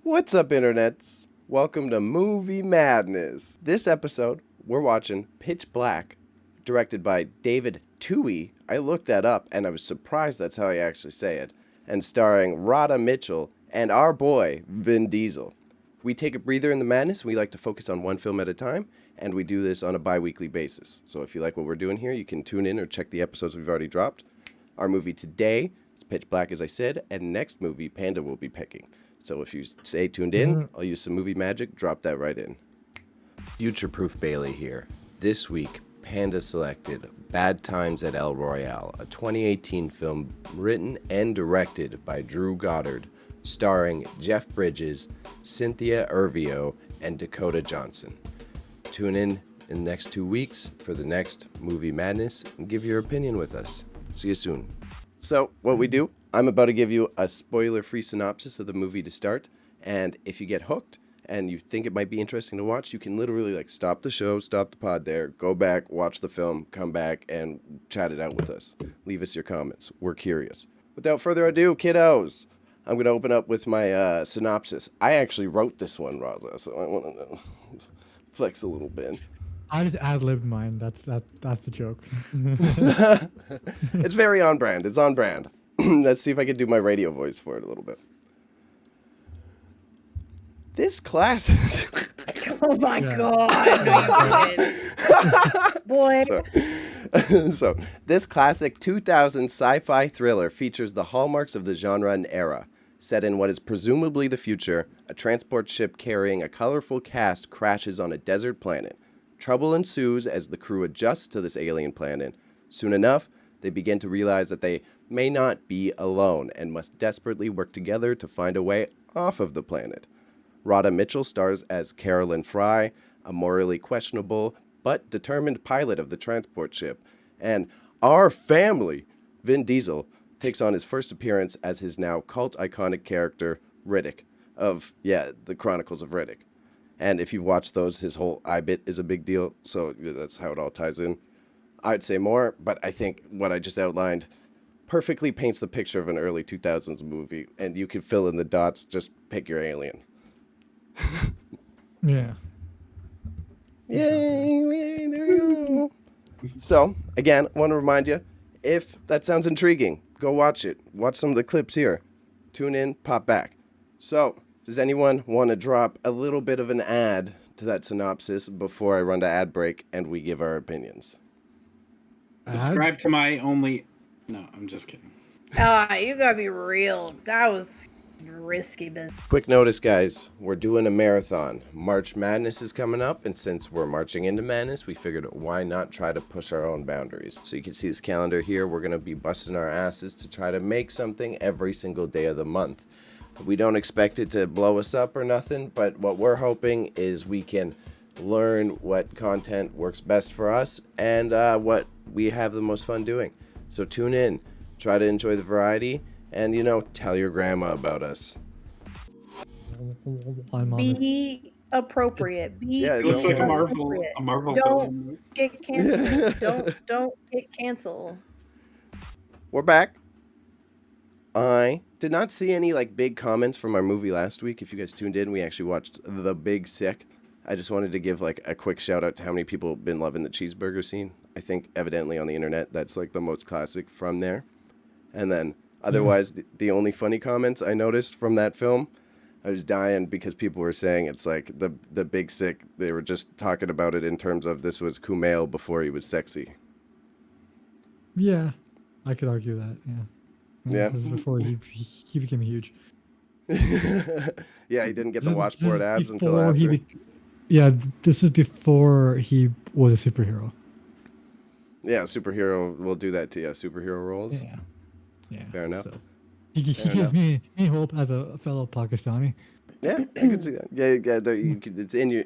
What's up, internets? Welcome to Movie Madness. This episode, we're watching Pitch Black, directed by David Toohey. I looked that up, and I was surprised that's how I actually say it. And starring Radha Mitchell and our boy, Vin Diesel. We take a breather in the madness. We like to focus on one film at a time, and we do this on a bi-weekly basis. So if you like what we're doing here, you can tune in or check the episodes we've already dropped. Our movie today is Pitch Black, as I said, and next movie, Panda will be picking. So if you stay tuned in, I'll use some movie magic, drop that right in. Future-Proof Bailey here. This week, Panda selected Bad Times at El Royale, a 2018 film written and directed by Drew Goddard, starring Jeff Bridges, Cynthia Erivo, and Dakota Johnson. Tune in the next 2 weeks for the next Movie Madness and give your opinion with us. See you soon. So, what we do, I'm about to give you a spoiler-free synopsis of the movie to start, and if you get hooked and you think it might be interesting to watch, you can literally stop the show, stop the pod there, go back, watch the film, come back, and chat it out with us. Leave us your comments. We're curious. Without further ado, kiddos, I'm going to open up with my synopsis. I actually wrote this one, Raza, so I want to flex a little bit. I just ad-libbed mine. That's the joke. It's very on brand. It's on brand. Let's see if I can do my radio voice for it a little bit. This classic. Oh my God! No, you didn't. Boy. So, this classic 2000 sci-fi thriller features the hallmarks of the genre and era. Set in what is presumably the future, a transport ship carrying a colorful cast crashes on a desert planet. Trouble ensues as the crew adjusts to this alien planet. Soon enough, they begin to realize that they may not be alone and must desperately work together to find a way off of the planet. Radha Mitchell stars as Carolyn Fry, a morally questionable but determined pilot of the transport ship. And our family, Vin Diesel, takes on his first appearance as his now cult iconic character, Riddick, of, the Chronicles of Riddick. And if you've watched those, his whole I-bit is a big deal, so that's how it all ties in. I'd say more, but I think what I just outlined perfectly paints the picture of an early 2000s movie, and you can fill in the dots, just pick your alien. Yeah. Yay, there you go. So, again, I want to remind you, if that sounds intriguing, go watch it. Watch some of the clips here. Tune in, pop back. So, does anyone want to drop a little bit of an ad to that synopsis before I run to ad break and we give our opinions? Subscribe to my only... No, I'm just kidding. You gotta be real. That was risky business. Quick notice, guys. We're doing a marathon. March Madness is coming up, and since we're marching into Madness, we figured why not try to push our own boundaries. So you can see this calendar here. We're going to be busting our asses to try to make something every single day of the month. We don't expect it to blow us up or nothing, but what we're hoping is we can learn what content works best for us and what we have the most fun doing. So tune in, try to enjoy the variety, and, tell your grandma about us. Be appropriate. Be Yeah, It looks like a appropriate. Marvel Don't film. get canceled. don't get canceled. We're back. I did not see any big comments from our movie last week. If you guys tuned in, we actually watched The Big Sick. I just wanted to give a quick shout out to how many people have been loving the cheeseburger scene. I think evidently on the internet that's the most classic from there. And then otherwise the only funny comments I noticed from that film, I was dying because people were saying it's the Big Sick. They were just talking about it in terms of this was Kumail before he was sexy. Yeah, I could argue that. Yeah. This is before he became huge. Yeah, he didn't get the washboard abs until Before after. This is before he was a superhero. Yeah, superhero will do that to you. Superhero roles. Yeah. Fair enough. So, he gives me hope as a fellow Pakistani. Yeah, I can see that. Yeah.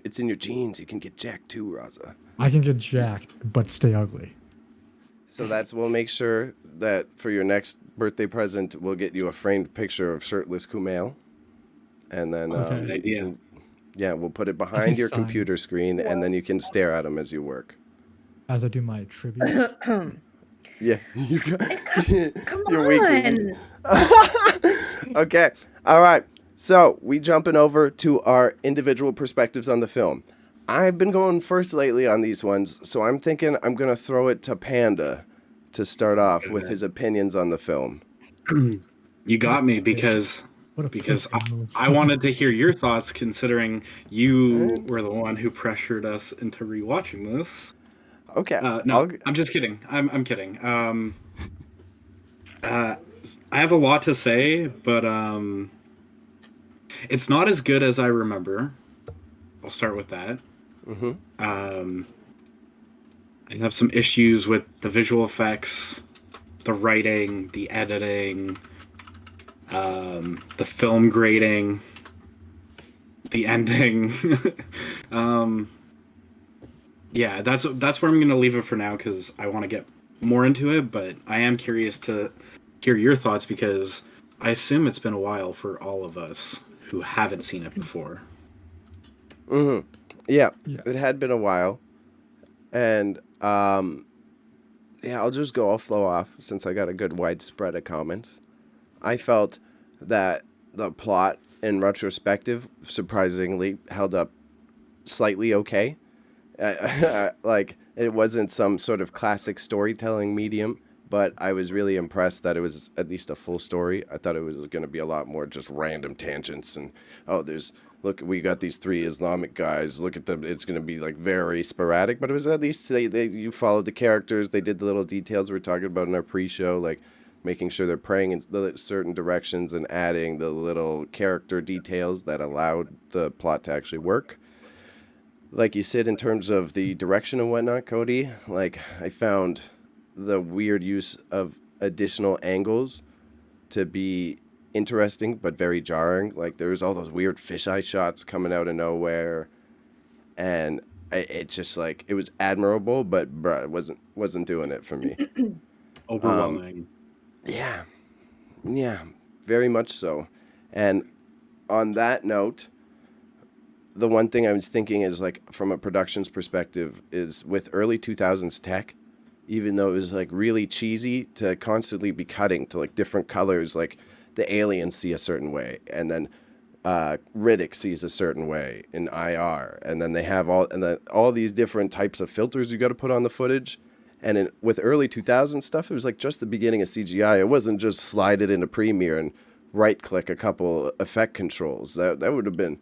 It's in your genes. You can get jacked too, Raza. I can get jacked, but stay ugly. So we'll make sure that for your next birthday present, we'll get you a framed picture of shirtless Kumail, and then Good idea. we'll put it behind your Sign. computer screen, and then you can stare at him as you work. As I do my tribute. Yeah, you got Come your on. weekly. Okay, all right. So we jumping over to our individual perspectives on the film. I've been going first lately on these ones, so I'm thinking I'm going to throw it to Panda to start off with his opinions on the film. You got me because What a because pussy move. I wanted to hear your thoughts, considering you were the one who pressured us into rewatching this. Okay. No, I'm just kidding. I'm kidding. I have a lot to say, but it's not as good as I remember. I'll start with that. I have some issues with the visual effects, the writing, the editing, the film grading, the ending. Yeah, that's where I'm gonna leave it for now because I want to get more into it. But I am curious to hear your thoughts because I assume it's been a while for all of us who haven't seen it before. Yeah, it had been a while. And, yeah, I'll flow off since I got a good widespread of comments. I felt that the plot, in retrospective, surprisingly held up slightly okay. Like, it wasn't some sort of classic storytelling medium, but I was really impressed that it was at least a full story. I thought it was going to be a lot more just random tangents and, look, we got these 3 Islamic guys, look at them, it's going to be like very sporadic, but it was at least you followed the characters, they did the little details we were talking about in our pre-show, like making sure they're praying in certain directions and adding the little character details that allowed the plot to actually work. Like you said, in terms of the direction and whatnot, Cody, like I found the weird use of additional angles to be interesting but very jarring. Like there was all those weird fisheye shots coming out of nowhere, and it's just like it was admirable, but bruh, it wasn't doing it for me. Overwhelming. Yeah, very much so. And on that note, the one thing I was thinking is like from a productions perspective is with early 2000s tech, even though it was like really cheesy to constantly be cutting to like different colors, like the aliens see a certain way and then Riddick sees a certain way in IR, and then they have all these different types of filters you got to put on the footage. And with early 2000s stuff, it was like just the beginning of CGI. It wasn't just slide it into Premiere and right click a couple effect controls. That would have been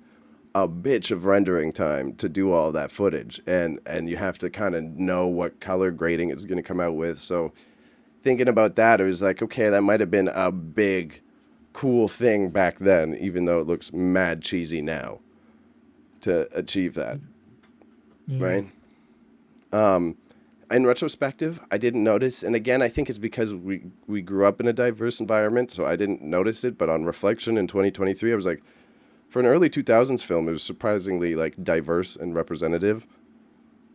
a bitch of rendering time to do all that footage, and you have to kind of know what color grading it's going to come out with. So thinking about that, it was like, okay, that might have been a big cool thing back then, even though it looks mad cheesy now to achieve that. Right? In retrospective, I didn't notice, and again, I think it's because we grew up in a diverse environment, so I didn't notice it, but on reflection in 2023, I was like, for an early 2000s film, it was surprisingly like diverse and representative.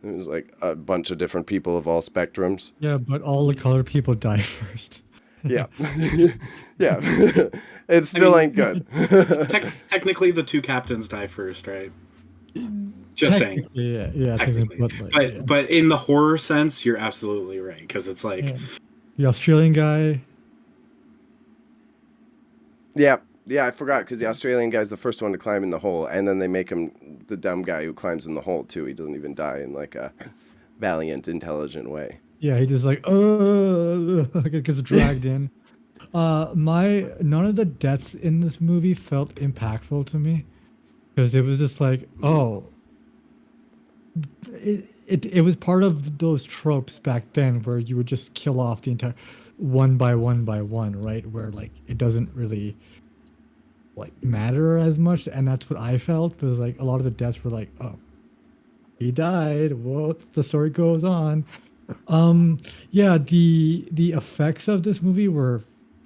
It was like a bunch of different people of all spectrums. Yeah, but all the colored people die first. Yeah. Yeah. It still ain't good. Technically, the 2 captains die first, right? Just saying. Yeah, technically. But in the horror sense, you're absolutely right, because it's like the Australian guy. Yeah, I forgot, because the Australian guy's the first one to climb in the hole, and then they make him the dumb guy who climbs in the hole, too. He doesn't even die in, like, a valiant, intelligent way. Yeah, he just, like, gets dragged in. None of the deaths in this movie felt impactful to me, because it was just like, it was part of those tropes back then where you would just kill off the entire one by one, right? Where, like, it doesn't really like matter as much, and that's what I felt. Because like a lot of the deaths were like, oh, he died. Well, the story goes on. Yeah, the effects of this movie were,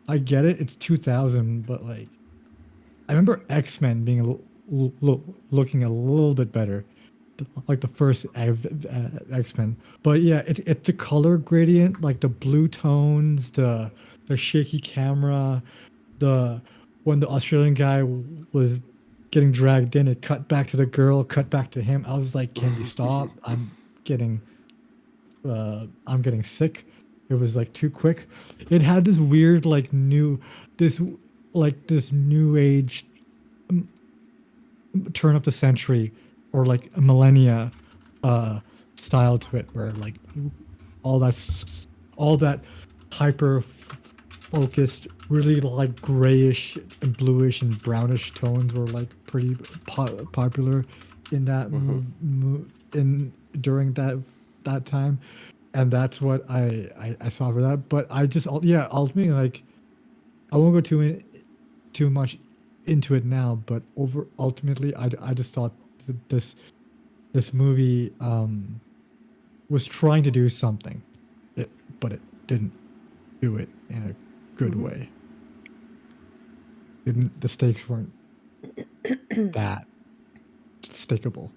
I get it, it's 2000, but like, I remember X-Men being looking a little bit better, like the first X-Men. But yeah, it's the color gradient, like the blue tones, the shaky camera, when the Australian guy was getting dragged in, it cut back to the girl, cut back to him. I was like, can you stop? I'm getting sick. It was like too quick. It had this weird, like new age turn of the century or like a millennia style to it, where like all that all that hyper focused, really like grayish and bluish and brownish tones were like pretty popular in that in during that time, and that's what I saw for that. But I just ultimately, like, I won't go too much into it now, but ultimately I just thought this movie was trying to do something, but it didn't do it in a good way. The stakes weren't that stickable.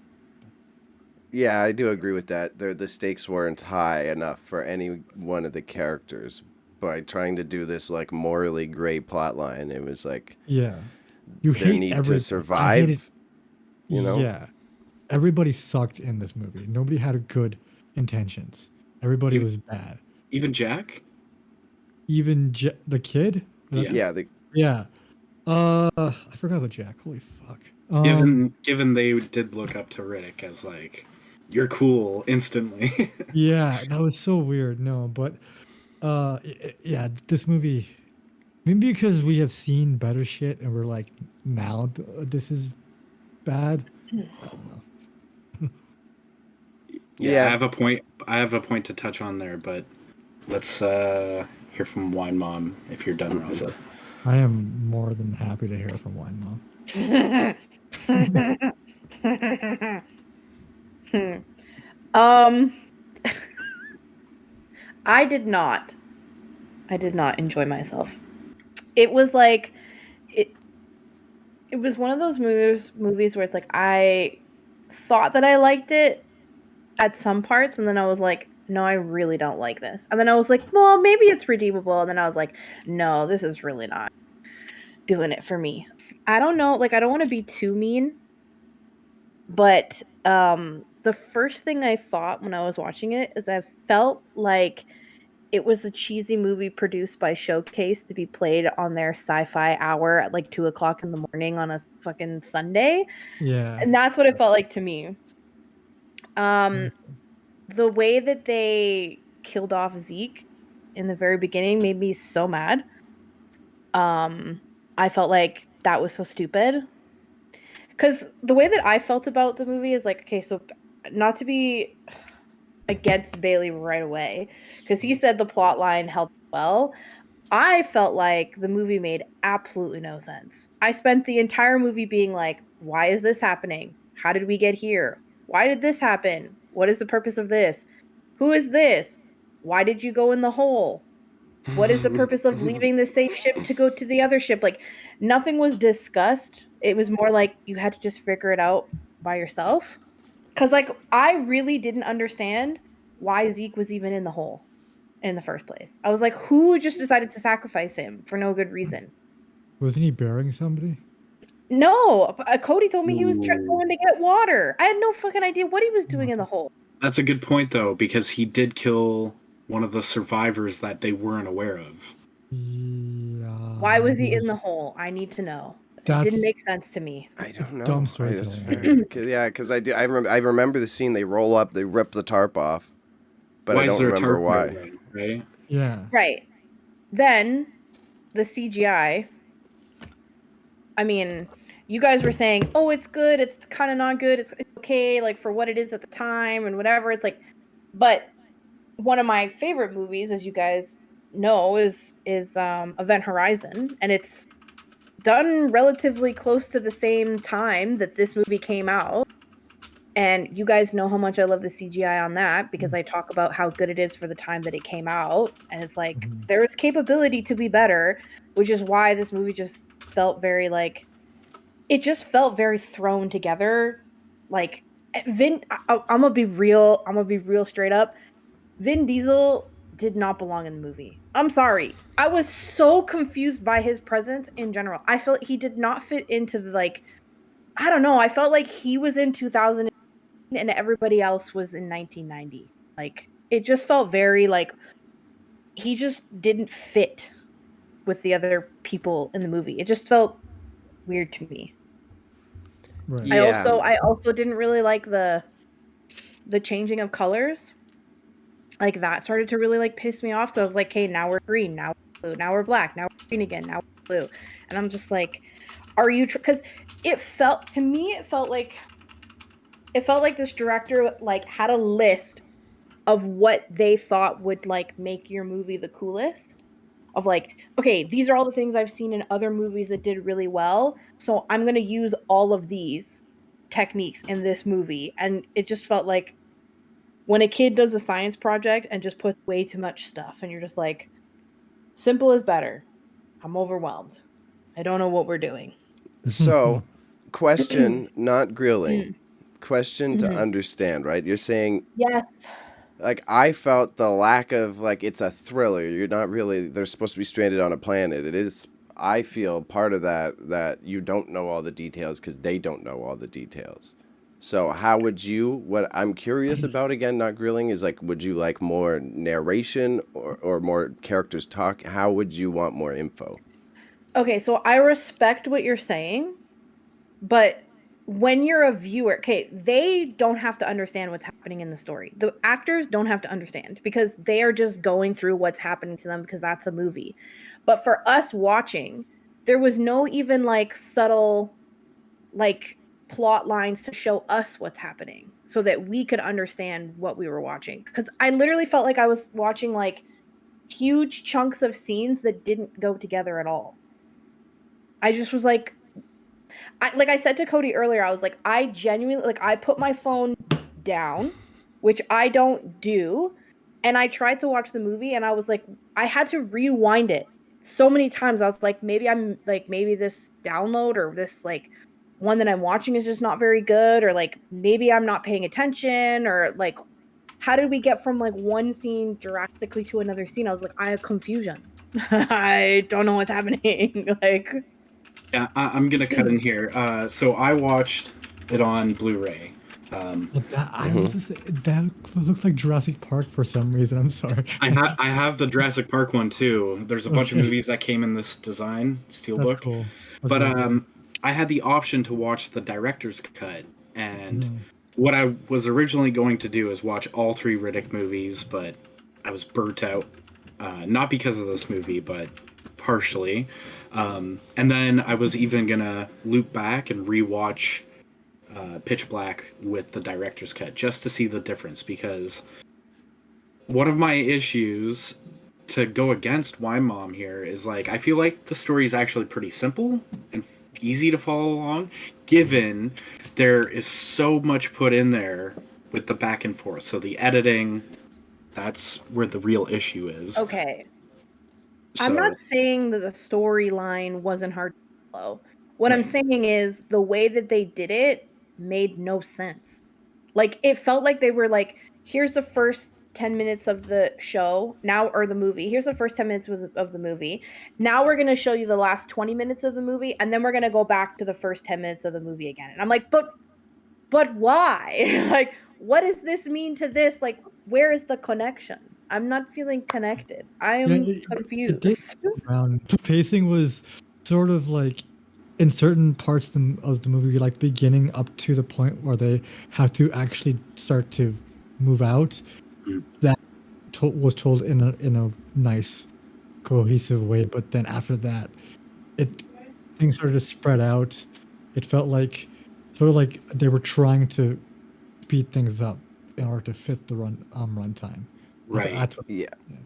Yeah, I do agree with that. The stakes weren't high enough for any one of the characters. By trying to do this like morally gray plot line, it was like Yeah, you their hate need to everything. I hated. survive. You know? Yeah, everybody sucked in this movie. Nobody had good intentions. Everybody Even, was bad. even Jack? Even the kid. Yeah. Yeah, Yeah. I forgot about Jack. Holy fuck. Given they did look up to Riddick as like, you're cool instantly. Yeah, that was so weird. No, but yeah, this movie, maybe because we have seen better shit and we're like, now this is bad. I don't know. Yeah, yeah. I have a point to touch on there, but let's hear from Wine Mom if you're done, Rosa. I am more than happy to hear from Wine Mom. um, I did not. I did not enjoy myself. It was like it. It was one of those movies where it's like I thought that I liked it at some parts, and then I was like, no, I really don't like this. And then I was like, well, maybe it's redeemable. And then I was like, no, this is really not doing it for me. I don't know. Like, I don't want to be too mean, but the first thing I thought when I was watching it is I felt like it was a cheesy movie produced by Showcase to be played on their sci-fi hour at like 2 o'clock in the morning on a fucking Sunday. Yeah. And that's what it felt like to me. Um, the way that they killed off Zeke in the very beginning made me so mad. I felt like that was so stupid. Because the way that I felt about the movie is like, okay, so not to be against Bailey right away, because he said the plot line held well. I felt like the movie made absolutely no sense. I spent the entire movie being like, why is this happening? How did we get here? Why did this happen? What is the purpose of this? Who is this? Why did you go in the hole? What is the purpose of leaving the safe ship to go to the other ship? Like, nothing was discussed. It was more like you had to just figure it out by yourself. Because, like, I really didn't understand why Zeke was even in the hole in the first place. I was like, who just decided to sacrifice him for no good reason? Wasn't he burying somebody? No, Cody told me he was Ooh. going to get water. I had no fucking idea what he was doing in the Okay. hole. That's a good point though, because he did kill one of the survivors that they weren't aware of. Why Yeah. was he in the hole? I need to know. It didn't That's make sense to me. I don't dumb know. It's storytelling. fair. Yeah, because I do. I remember the scene. They roll up. They rip the tarp off, but I Why is don't there a remember tarp there why. then, right? Yeah. Right. Then the CGI. I mean, you guys were saying, "Oh, it's good. It's kind of not good. It's okay, like for what it is at the time and whatever." It's like, but one of my favorite movies, as you guys know, is Event Horizon, and it's done relatively close to the same time that this movie came out. And you guys know how much I love the CGI on that because I talk about how good it is for the time that it came out. And it's like, Mhm. there is capability to be better, which is why this movie just felt very like, it just felt very thrown together. Like, I'm gonna be real. I'm gonna be real straight up. Vin Diesel did not belong in the movie. I'm sorry. I was so confused by his presence in general. I felt he did not fit into the like, I don't know. I felt like he was in 2000 and everybody else was in 1990. Like, it just felt very like he just didn't fit with the other people in the movie. It just felt weird to me. Right. Yeah. I also didn't really like the changing of colors. Like that started to really like piss me off because I was like, hey, now we're green, now we're blue, now we're black, now we're green again, now we're blue. And I'm just like, are you because it felt to me, it felt like this director like had a list of what they thought would like make your movie the coolest. Of like, okay, these are all the things I've seen in other movies that did really well. So I'm gonna use all of these techniques in this movie. And it just felt like when a kid does a science project and just puts way too much stuff, and you're just like, simple is better. I'm overwhelmed. I don't know what we're doing. So, question, not grilling. Mm. Question to Mhm. understand, right? You're saying, Yes. like, I felt the lack of, like, it's a thriller. You're not really, they're supposed to be stranded on a planet. It is, I feel part of that you don't know all the details because they don't know all the details. So how would you, what I'm curious about, again, not grilling, is like, would you like more narration or more characters talk? How would you want more info? Okay, so I respect what you're saying, but when you're a viewer, okay, they don't have to understand what's happening in the story. The actors don't have to understand because they are just going through what's happening to them because that's a movie. But for us watching, there was no even like subtle like plot lines to show us what's happening so that we could understand what we were watching. Because I literally felt like I was watching like huge chunks of scenes that didn't go together at all. I just was like, like I said to Cody earlier, I was like, I genuinely like I put my phone down, which I don't do, and I tried to watch the movie and I was like, I had to rewind it so many times. I was like, maybe this download or this like one that I'm watching is just not very good, or like maybe I'm not paying attention, or like how did we get from like one scene drastically to another scene? I was like, I have confusion. I don't know what's happening. Like Yeah, I'm gonna cut in here. So I watched it on Blu-ray. Well, that I was just that looks like Jurassic Park for some reason. I'm sorry. I have the Jurassic Park one too. There's a bunch of Okay, movies that came in this design that's steelbook, cool. but Okay. I had the option to watch the director's cut, and Mhm. what I was originally going to do is watch all three Riddick movies, but I was burnt out, not because of this movie, but partially. And then I was even gonna loop back and rewatch Pitch Black with the director's cut just to see the difference, because one of my issues to go against my mom here is like I feel like the story is actually pretty simple and easy to follow along, given there is so much put in there with the back and forth. So the editing, that's where the real issue is. okay, I'm So not saying that the storyline wasn't hard to follow. What I'm right, saying is the way that they did it made no sense. Like it felt like they were like, here's the first 10 minutes of the show now, or the movie. Here's the first 10 minutes of the movie. Now we're going to show you the last 20 minutes of the movie, and then we're going to go back to the first 10 minutes of the movie again. And I'm like, but why? Like, what does this mean to this? Like, where is the connection? I'm not feeling connected. I Yeah, am it did confused. around. The pacing was sort of like in certain parts of the movie, like beginning up to the point where they have to actually start to move out. Mm. That was told in a nice, cohesive way. But then after that, it things started to spread out. It felt like sort of like they were trying to speed things up in order to fit the runtime. right. That's what, Yeah. yeah.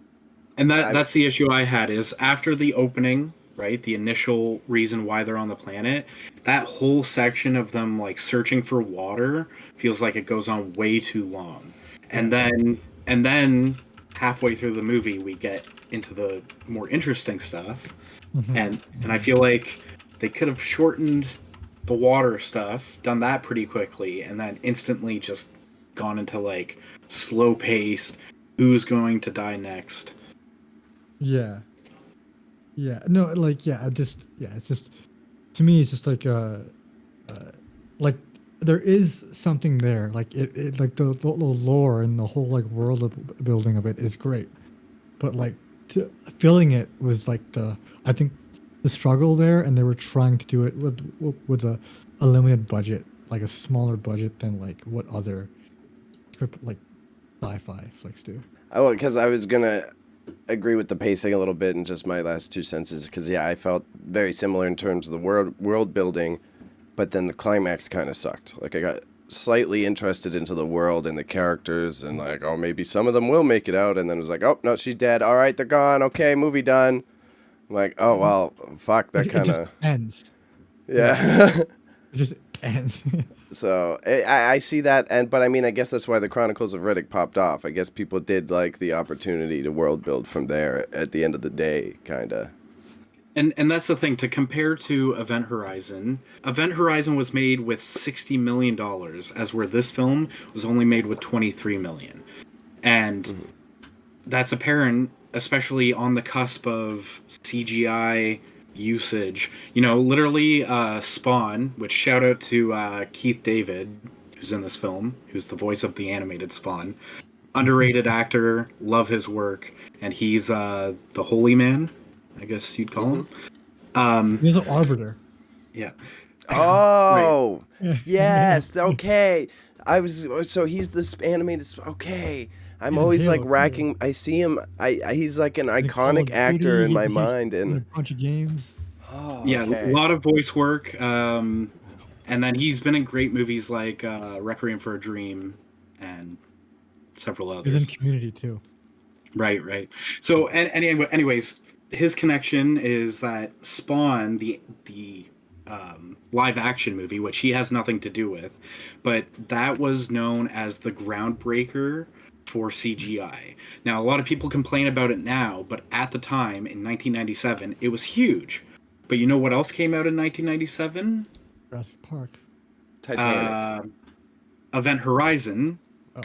And I that's the issue I had is after the opening, right? The initial reason why they're on the planet, that whole section of them like searching for water feels like it goes on way too long. And then halfway through the movie we get into the more interesting stuff. Mhm. And I feel like they could have shortened the water stuff, done that pretty quickly, and then instantly just gone into like slow paced, who's going to die next. Yeah. Yeah. No, like it's just to me it's just like there is something there. Like it like the lore and the whole like world of building of it is great. But like filling it was like I think the struggle there, and they were trying to do it with a limited budget. like a smaller budget than like what other like sci-fi flicks do. Oh, because I was gonna agree with the pacing a little bit in just my last 2 sentences. Because I felt very similar in terms of the world building, but then the climax kind of sucked. Like I got slightly interested into the world and the characters, and like, oh, maybe some of them will make it out, and then it was like, oh no, she's dead. All right, they're gone. Okay, movie done. I'm like, oh well, fuck. That It kind just of ends. yeah. It just ends. So I see that, but I mean, I guess that's why the Chronicles of Riddick popped off. I guess people did like the opportunity to world build from there at the end of the day, kind of. And that's the thing, to compare to Event Horizon. Event Horizon was made with $60 million, as where this film was only made with $23 million. And that's apparent, especially on the cusp of CGI usage. You know, literally Spawn, which shout out to Keith David, who's in this film, who's the voice of the animated Spawn. Underrated actor, love his work, and he's the holy man, I guess you'd call him. He's an arbiter. Yeah. Oh, yes. Okay. So he's this animated. Okay. I'm He's in always like Halo, too. racking. I see him. He's like an Call of iconic actor Duty, in my he's mind, in a and bunch of games. oh, Yeah, okay. a lot of voice work. And then he's been in great movies like Requiem for a Dream and several others. He's in Community too. Right. So, anyways, his connection is that Spawn, the live action movie, which he has nothing to do with, but that was known as the groundbreaker for CGI. Now, a lot of people complain about it now, but at the time in 1997, it was huge. But you know what else came out in 1997? Jurassic Park. Titanic. Event Horizon, Oh.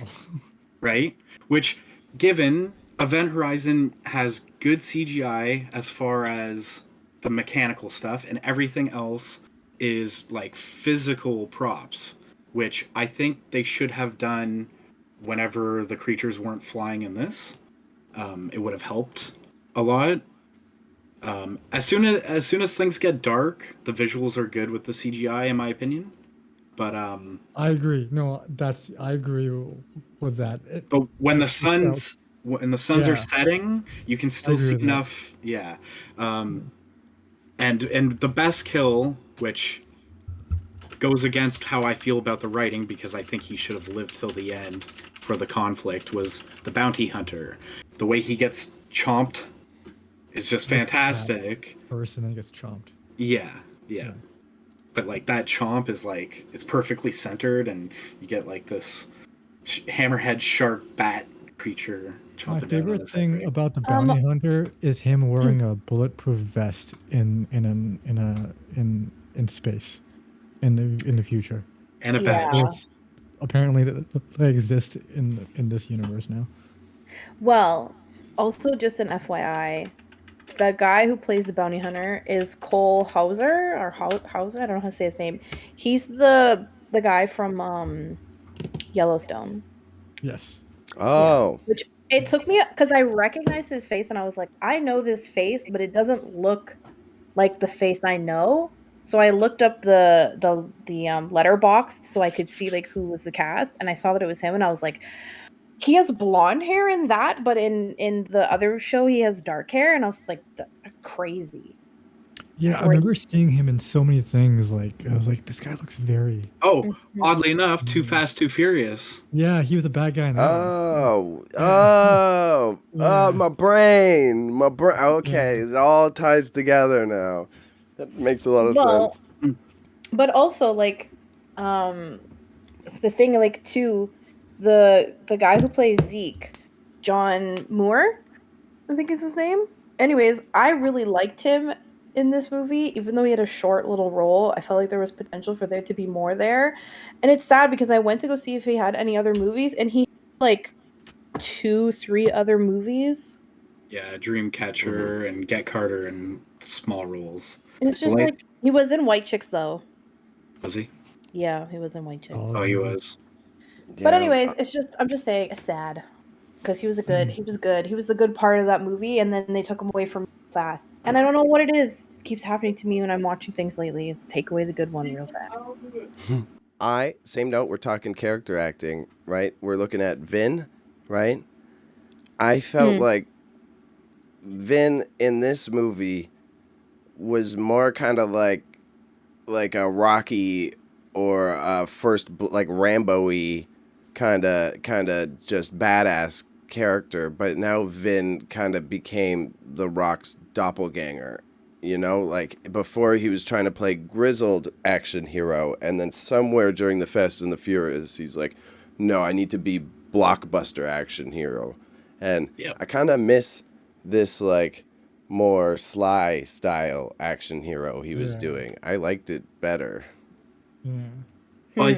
right? Which, given Event Horizon has good CGI as far as the mechanical stuff, and everything else is like physical props, which I think they should have done whenever the creatures weren't flying in this. It would have helped a lot. As soon as things get dark, the visuals are good with the CGI, in my opinion. But I agree. No, I agree with that. but when the I felt- suns Yeah. are setting, you can still agree see with that. enough. Yeah. And the best kill, which goes against how I feel about the writing, because I think he should have lived till the end for the conflict, was the bounty hunter. The way he gets chomped is just fantastic. First, and then he gets chomped. Yeah. But like that chomp is like, it's perfectly centered, and you get like this hammerhead shark bat creature chomping My down on favorite his head, thing right? about the bounty hunter is him wearing a bulletproof vest in space, in the future. And a Yeah. badge. It's apparently they exist in this universe now. Well, also just an FYI, the guy who plays the bounty hunter is Cole Hauser or Hauser. I don't know how to say his name. He's the guy from Yellowstone. Yes. Oh. Which it took me because I recognized his face and I was like, I know this face, but it doesn't look like the face I know. So I looked up the letterbox so I could see like who was the cast, and I saw that it was him, and I was like, he has blonde hair in that, but in the other show he has dark hair, and I was like, crazy. Yeah, I remember seeing him in so many things. Like I was like, this guy looks very. Oh, oddly enough, Too Fast, Too Furious. Yeah, he was a bad guy now. My brain. Okay, it all ties together now. That makes a lot of sense. But also, like, the thing, like, too, the guy who plays Zeke, John Moore, I think is his name. Anyways, I really liked him in this movie, even though he had a short little role. I felt like there was potential for there to be more there. And it's sad because I went to go see if he had any other movies, and he had, like, 2-3 other movies. Yeah, Dreamcatcher and Get Carter and small roles. And it's just like, he was in White Chicks, though. Was he? Yeah, he was in White Chicks. Oh, he was. But anyways, I'm just saying, it's sad. Because he was good. He was the good part of that movie, and then they took him away from fast. And I don't know what it is. It keeps happening to me when I'm watching things lately. Take away the good one real fast. Same note, we're talking character acting, right? We're looking at Vin, right? I felt like Vin in this movie was more kind of like a Rocky or a like Rambo-y kind of just badass character, but now Vin kind of became The Rock's doppelganger. You know, like before he was trying to play grizzled action hero, and then somewhere during the Fast and the Furious, he's like, no, I need to be blockbuster action hero. And Yep. I kind of miss this like more sly style action hero he was doing. I liked it better. Yeah. Well, I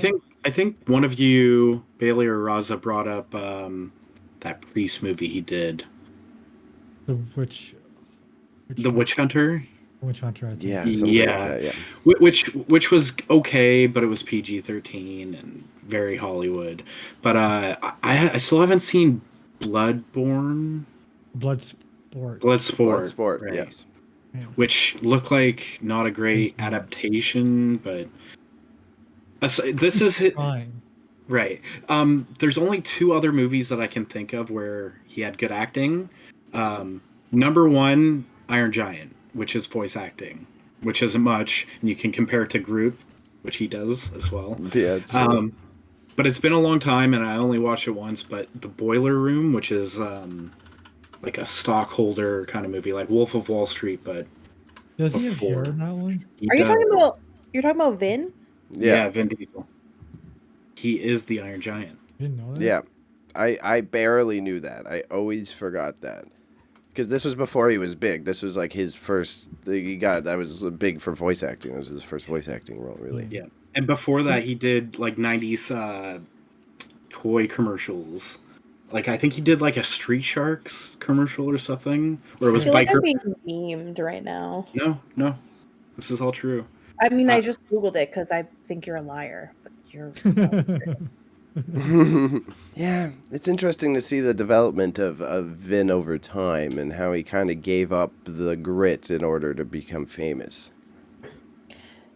think one of you, Bailey or Raza, brought up that Priest movie he did, Which The Witch Hunter. Witch Hunter, I think. Yeah, something like that, yeah. Which was okay, but it was PG-13 and very Hollywood. But I still haven't seen Bloodborne. Bloodsport. Bloodsport, right. yes. Yeah. Which looked like not a great It's not. adaptation, but this is his, Fine. right. There's only 2 other movies that I can think of where he had good acting. Number 1, Iron Giant, which is voice acting, which isn't much, and you can compare it to Groot, which he does as well. Yeah, true. But it's been a long time, and I only watched it once. But The Boiler Room, which is like a stockholder kind of movie, like Wolf of Wall Street, but Does he have before. hair in that one? Are you talking about? You're talking about Vin? Yeah, Vin Diesel. He is the Iron Giant. I didn't know that. Yeah. I barely knew that. I always forgot that. Because this was before he was big. This was like his first. That was big for voice acting. It was his first voice acting role, really. Yeah, and before that, he did like '90s toy commercials. Like I think he did like a Street Sharks commercial or something, where it was I feel like biker. I'm being memed right now. No, this is all true. I mean, I just Googled it because I think you're a liar, but you're. Yeah, it's interesting to see the development of Vin over time and how he kind of gave up the grit in order to become famous.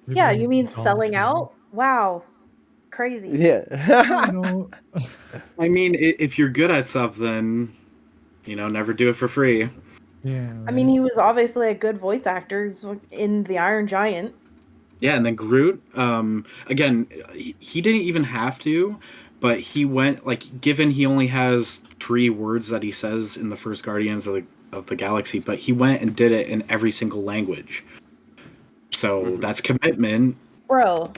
Yeah, you mean selling out? Wow, crazy. Yeah. No. I mean, if you're good at something, never do it for free. Yeah. I mean, he was obviously a good voice actor in The Iron Giant. Yeah, and then Groot, again, he didn't even have to, but he went, like, given he only has 3 words that he says in the first Guardians of the Galaxy, but he went and did it in every single language. So that's commitment. Bro,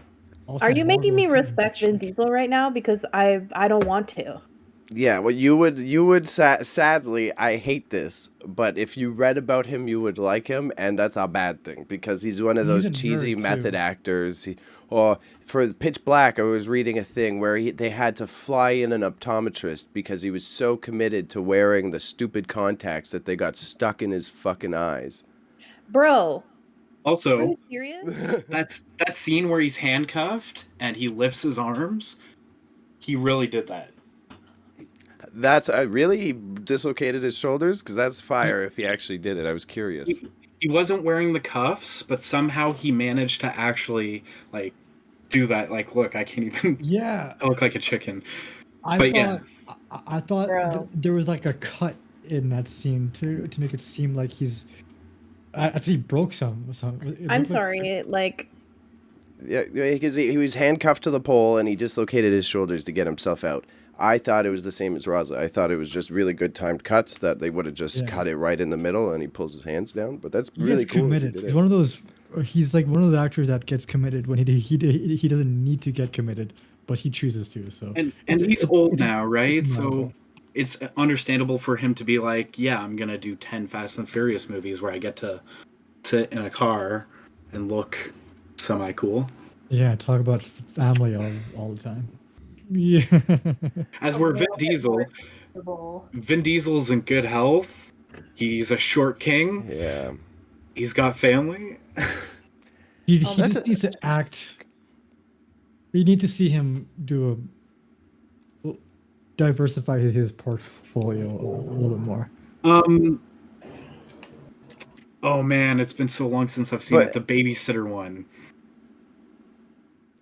Also, are you making me Marvel, too. respect Vin Diesel right now? Because I don't want to. Yeah, well, you would sadly, I hate this, but if you read about him, you would like him, and that's a bad thing because he's one of He's those a cheesy nerd, method too. actors. Or for Pitch Black, I was reading a thing where they had to fly in an optometrist because he was so committed to wearing the stupid contacts that they got stuck in his fucking eyes. Bro, are Also, you serious? that scene where he's handcuffed and he lifts his arms, he really did that. That's really he dislocated his shoulders because that's fire. If he actually did it, I was curious. He wasn't wearing the cuffs, but somehow he managed to actually, like, do that. Like, look, I can't even. Yeah. I look like a chicken. I But thought yeah. I thought Bro. there was like a cut in that scene to make it seem like he's. I think he broke some. It I'm looked like- sorry. Like, Yeah, because he was handcuffed to the pole and he dislocated his shoulders to get himself out. I thought it was the same as Raza. I thought it was just really good timed cuts that they would have just cut it right in the middle and he pulls his hands down. But that's He really gets cool. committed. He's one of those. He's like one of those actors that gets committed when he doesn't need to get committed, but he chooses to. So And he's old now, right? it's So admirable. it's understandable for him to be like, yeah, I'm gonna do 10 Fast and Furious movies where I get to sit in a car and look semi cool. Yeah, talk about family all the time. Yeah. As we're Vin Diesel. Vin Diesel's in good health. He's a short king. Yeah. He's got family. He that's just needs to act. We need to see him diversify his portfolio a little bit more. Oh man, it's been so long since I've seen But- it. The babysitter one.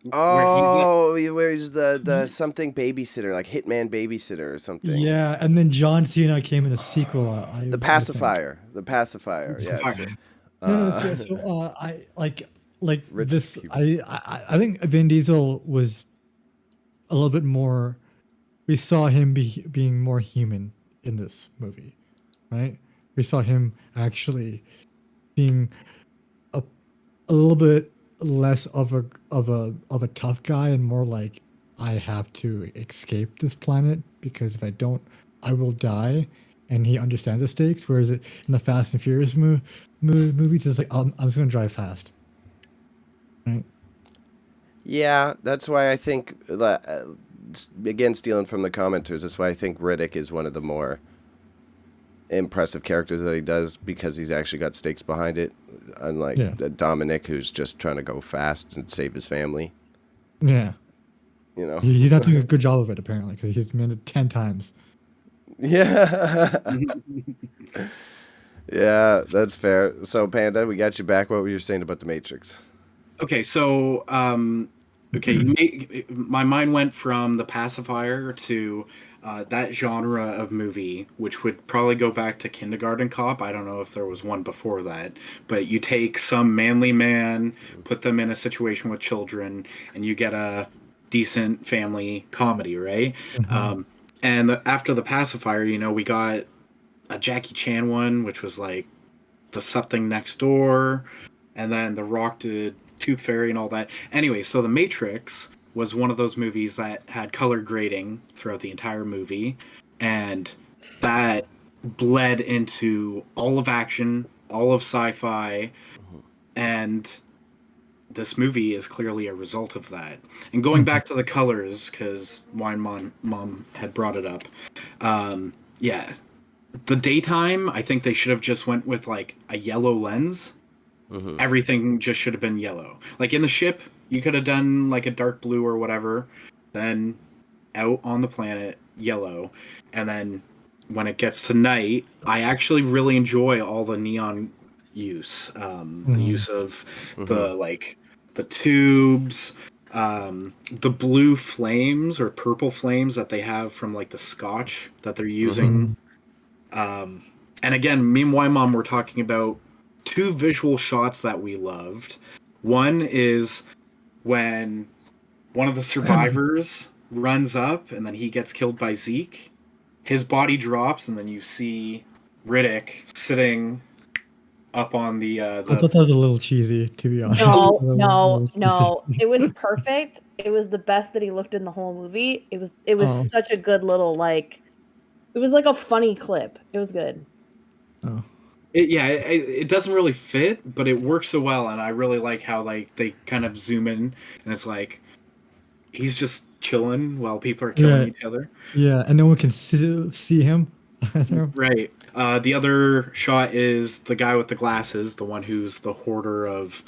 where he's like, Oh, where he's the something babysitter, like Hitman babysitter or something. Yeah, and then John Cena came in a sequel. The I think. pacifier. The pacifier. so Yes. fire. No, no, it's Uh, good. So, I like Rich this. Cuban. I think Vin Diesel was a little bit more. We saw him being more human in this movie, right? We saw him actually being a a little bit less of a tough guy and more like I have to escape this planet because if I don't, I will die. And he understands the stakes. Whereas in the Fast and Furious movies, it's like I'm just gonna drive fast, right? Yeah, that's why I think again stealing from the commenters. That's why I think Riddick is one of the more impressive characters that he does because he's actually got stakes behind it, unlike Yeah, Dominic, who's just trying to go fast and save his family. yeah. You know. He's not doing a good job of it apparently because he's been it 10 times. Yeah. Yeah, that's fair. So, Panda, we got you back. What were you saying about the Matrix? Okay, so okay, my mind went from the pacifier to that genre of movie, which would probably go back to Kindergarten Cop. I don't know if there was one before that, but you take some manly man, put them in a situation with children, and you get a decent family comedy, right? Mhm. After the pacifier, we got a Jackie Chan one, which was like the something next door, and then The Rock did Tooth Fairy and all that. Anyway, so The Matrix was one of those movies that had color grading throughout the entire movie, and that bled into all of action, all of sci-fi, and this movie is clearly a result of that. And going Mhm. back to the colors, because Wine Mom had brought it up, yeah, the daytime, I think they should have just went with like a yellow lens. Mm-hmm. Everything just should have been yellow. Like in the ship, you could have done like a dark blue or whatever. Then out on the planet, yellow. And then when it gets to night, I actually really enjoy all the neon use. The Mhm. use of Mm-hmm. the tubes, the blue flames or purple flames that they have from like the scotch that they're Mm-hmm. using. Mhm. And again, me and Y Mom were talking about two visual shots that we loved. One is when one of the survivors runs up and then he gets killed by Zeke. His body drops and then you see Riddick sitting up on I the thought that was a little cheesy, to be honest. No, A no, little no. specific. It was perfect. It was the best that he looked in the whole movie. It was Oh, such a good little like it was like a funny clip. It was good. oh, it doesn't really fit, but it works so well, and I really like how like they kind of zoom in, and it's like he's just chilling while people are killing yeah, each other. yeah, and no one can see him. Right. The other shot is the guy with the glasses, the one who's the hoarder of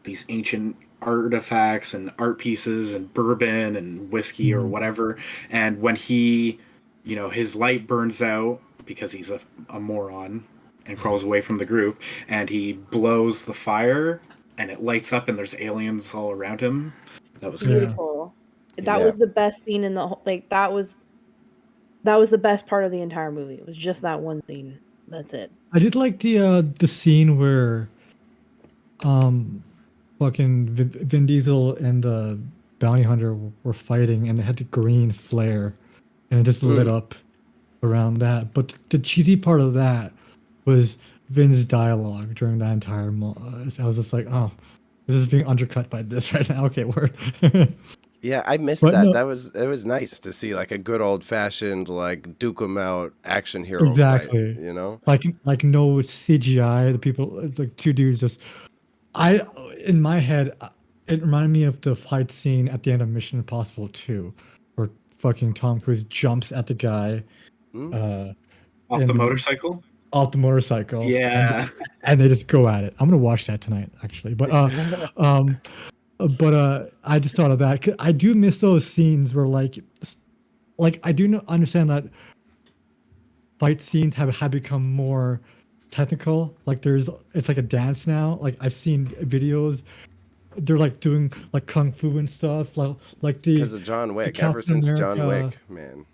these ancient artifacts and art pieces and bourbon and whiskey or Mhm. whatever. And when he, his light burns out because he's a moron and crawls away from the group, and he blows the fire and it lights up and there's aliens all around him. That was great. Yeah, Beautiful. That Yeah. was the best scene in the whole like that was the best part of the entire movie. It was just that one scene. That's it. I did like the scene where um fucking Vin Diesel and the bounty hunter were fighting, and they had the green flare, and it just lit Mm. up around that. But the cheesy part of that was Vin's dialogue during that entire. I was just like, oh, this is being undercut by this right now. Okay, word. Yeah, I missed But that. no, It was nice to see like a good old fashioned like duke 'em out action hero fight. exactly. You know. Like no CGI. The people like two dudes just. I in my head, it reminded me of the fight scene at the end of Mission Impossible 2, where fucking Tom Cruise jumps at the guy, Mm? uh, Off the in motorcycle? off the motorcycle, Yeah. and they just go at it. I'm gonna watch that tonight, actually. Um, I just thought of that. 'Cause I do miss those scenes where like I do understand that fight scenes have become more technical. Like it's like a dance now. Like I've seen videos they're like doing like kung fu and stuff, like Because of John Wick. Ever Captain since John America, Wick, man.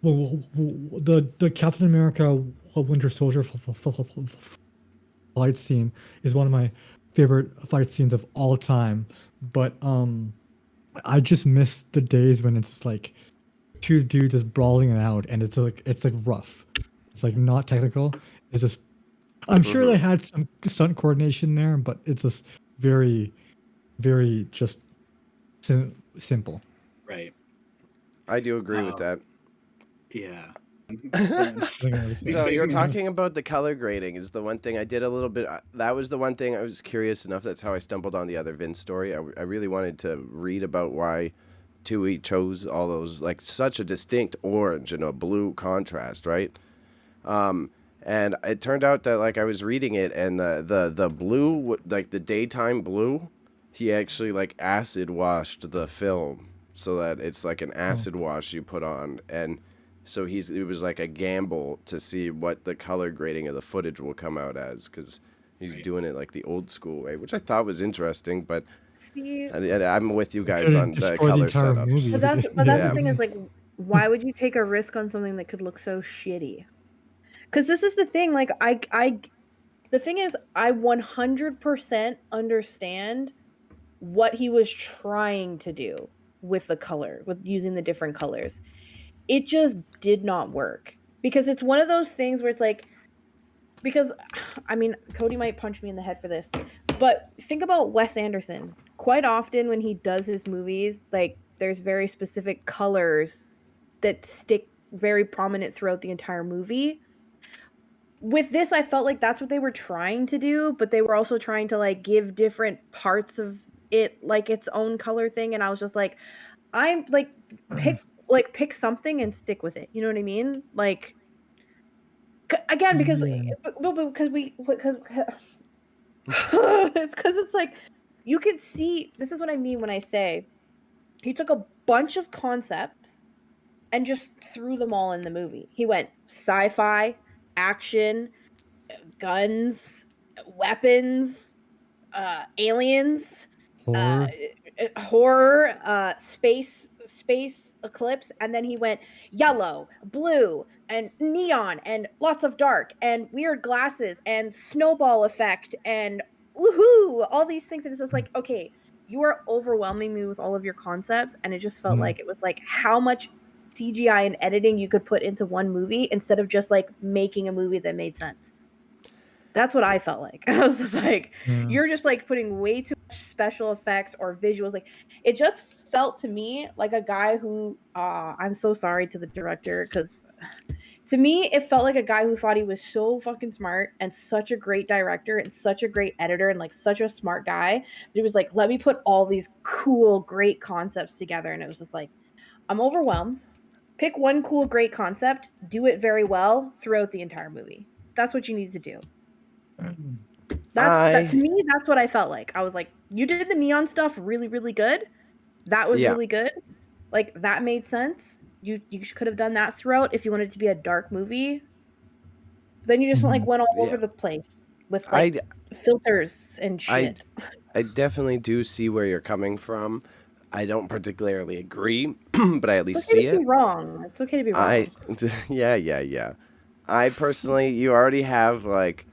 the Captain America Winter Soldier fight scene is one of my favorite fight scenes of all time. But I just miss the days when it's like two dudes just brawling it out, and it's like rough. It's like not technical. It's just I'm sure they Mhm. had some stunt coordination there, but it's just very, very just simple. Right. I do agree with Um, that. yeah. I think I would say. So you're Same. talking about the color grading is the one thing I did a little bit. That was the one thing I was curious enough. That's how I stumbled on the other Vince story. I really wanted to read about why Tui chose all those, like, such a distinct orange and a blue contrast, right? And it turned out that, like, I was reading it, and the blue, like the daytime blue, he actually like acid washed the film so that it's like an acid wash you put on, and so it was like a gamble to see what the color grading of the footage will come out as, because he's Right. doing it like the old school way, which I thought was interesting. But See, I'm with you guys Couldn't on the destroy the color entire setup. movie. but that's the Yeah. thing is like, why would you take a risk on something that could look so shitty? Because this is the thing. Like, the thing is, I 100% understand what he was trying to do with the color, with using the different colors. It just did not work because it's one of those things where it's like, because I mean, Cody might punch me in the head for this, but think about Wes Anderson. Quite often when he does his movies, like there's very specific colors that stick very prominent throughout the entire movie. With this, I felt like that's what they were trying to do, but they were also trying to like give different parts of it like its own color thing, and I was just like, I'm like pick something and stick with it. You know what I mean? Like again, because Yeah. because it's because it's like you could see. This is what I mean when I say he took a bunch of concepts and just threw them all in the movie. He went sci-fi, action, guns, weapons, aliens, uh, Horror. horror, space eclipse, and then he went yellow, blue, and neon, and lots of dark, and weird glasses, and snowball effect, and woohoo, all these things. And it's just like, okay, you are overwhelming me with all of your concepts, and it just felt like it was like how much CGI and editing you could put into one movie instead of just like making a movie that made sense. That's what I felt like. I was just like, Yeah. you're just like putting way too much special effects or visuals. Like, it just felt to me like a guy who, I'm so sorry to the director, because to me, it felt like a guy who thought he was so fucking smart and such a great director and such a great editor and like such a smart guy that he was like, let me put all these cool, great concepts together. And it was just like, I'm overwhelmed. Pick one cool, great concept, do it very well throughout the entire movie. That's what you need to do. That to I me, that's what I felt like. I was like, you did the neon stuff really, really good. That was Yeah. really good. Like that made sense. You could have done that throughout if you wanted it to be a dark movie. But then you just like went all over Yeah. the place with I like filters and I shit. I definitely do see where you're coming from. I don't particularly agree, but I at It's least okay see to be it. wrong. It's okay to be I wrong. yeah. I personally, you already have like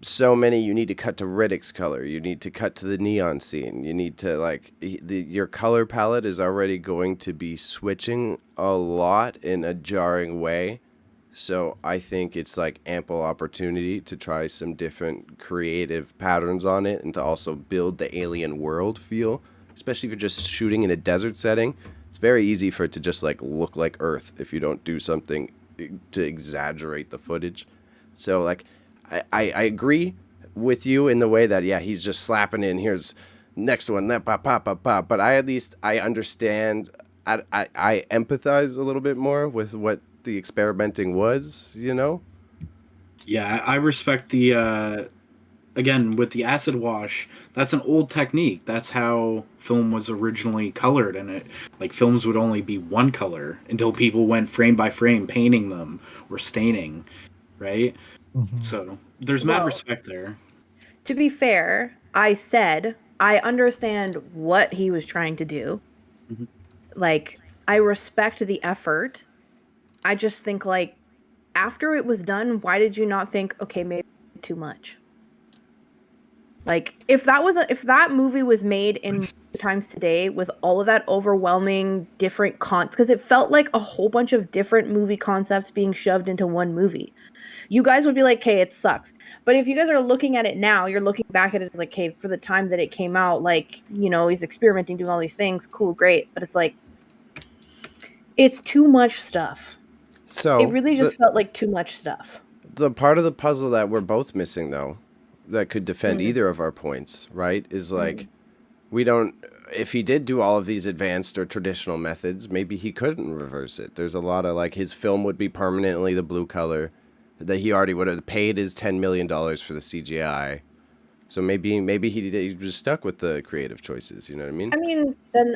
so many. You need to cut to Riddick's color. You need to cut to the neon scene. You need to like your color palette is already going to be switching a lot in a jarring way. So I think it's like ample opportunity to try some different creative patterns on it and to also build the alien world feel, especially if you're just shooting in a desert setting. It's very easy for it to just like look like Earth if you don't do something to exaggerate the footage. So like I agree with you in the way that yeah, he's just slapping in here's next one, that pop pop pop pop. But I at least I understand I empathize a little bit more with what the experimenting was, you know? Yeah, I respect the again with the acid wash. That's an old technique. That's how film was originally colored, and it like films would only be one color until people went frame by frame painting them or staining, right? So there's mad Well, respect there. to be fair, I said I understand what he was trying to do. Mhm. Like, I respect the effort. I just think, like, after it was done, why did you not think, okay, maybe too much? Like, if that movie was made in times today with all of that overwhelming different because it felt like a whole bunch of different movie concepts being shoved into one movie. You guys would be like, "Okay, it sucks." But if you guys are looking at it now, you're looking back at it like, "Okay, for the time that it came out, like, he's experimenting, doing all these things, cool, great." But it's like, it's too much stuff. It So really the just felt like too much stuff. the part of the puzzle that we're both missing, though, that could defend Mhm. either of our points, right, is like Mhm. we don't. If he did do all of these advanced or traditional methods, maybe he couldn't reverse it. There's a lot of like his film would be permanently the blue color. That he already would have paid his $10 million for the CGI. So maybe he was stuck with the creative choices. You know what I mean? I mean,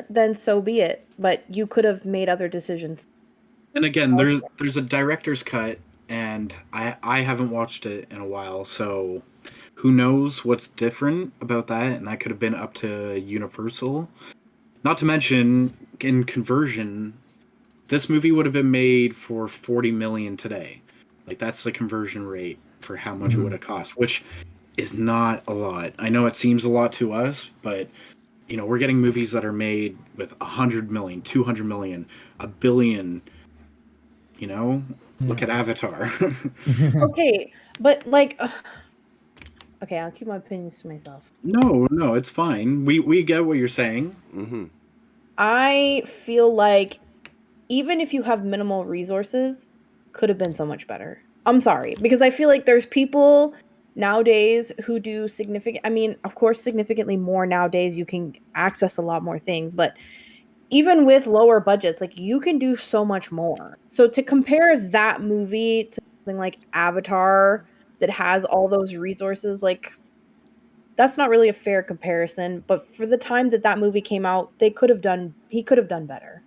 then so be it, but you could have made other decisions. And again, there's a director's cut, and I haven't watched it in a while, so who knows what's different about that? And that could have been up to Universal. Not to mention, in conversion, this movie would have been made for 40 million today. Like that's the conversion rate for how much it would have cost, which is not a lot. I know it seems a lot to us, but we're getting movies that are made with 100 million, 200 million, a billion. Look Yeah. at Avatar. Okay, but like, okay, I'll keep my opinions to myself. No, it's fine. We get what you're saying. Mm-hmm. I feel like even if you have minimal resources, could have been so much better. I'm sorry, because I feel like there's people nowadays who do significant, I mean, of course, significantly more nowadays. You can access a lot more things, but even with lower budgets, like you can do so much more. So to compare that movie to something like Avatar that has all those resources, like that's not really a fair comparison. But for the time that that movie came out, he could have done better,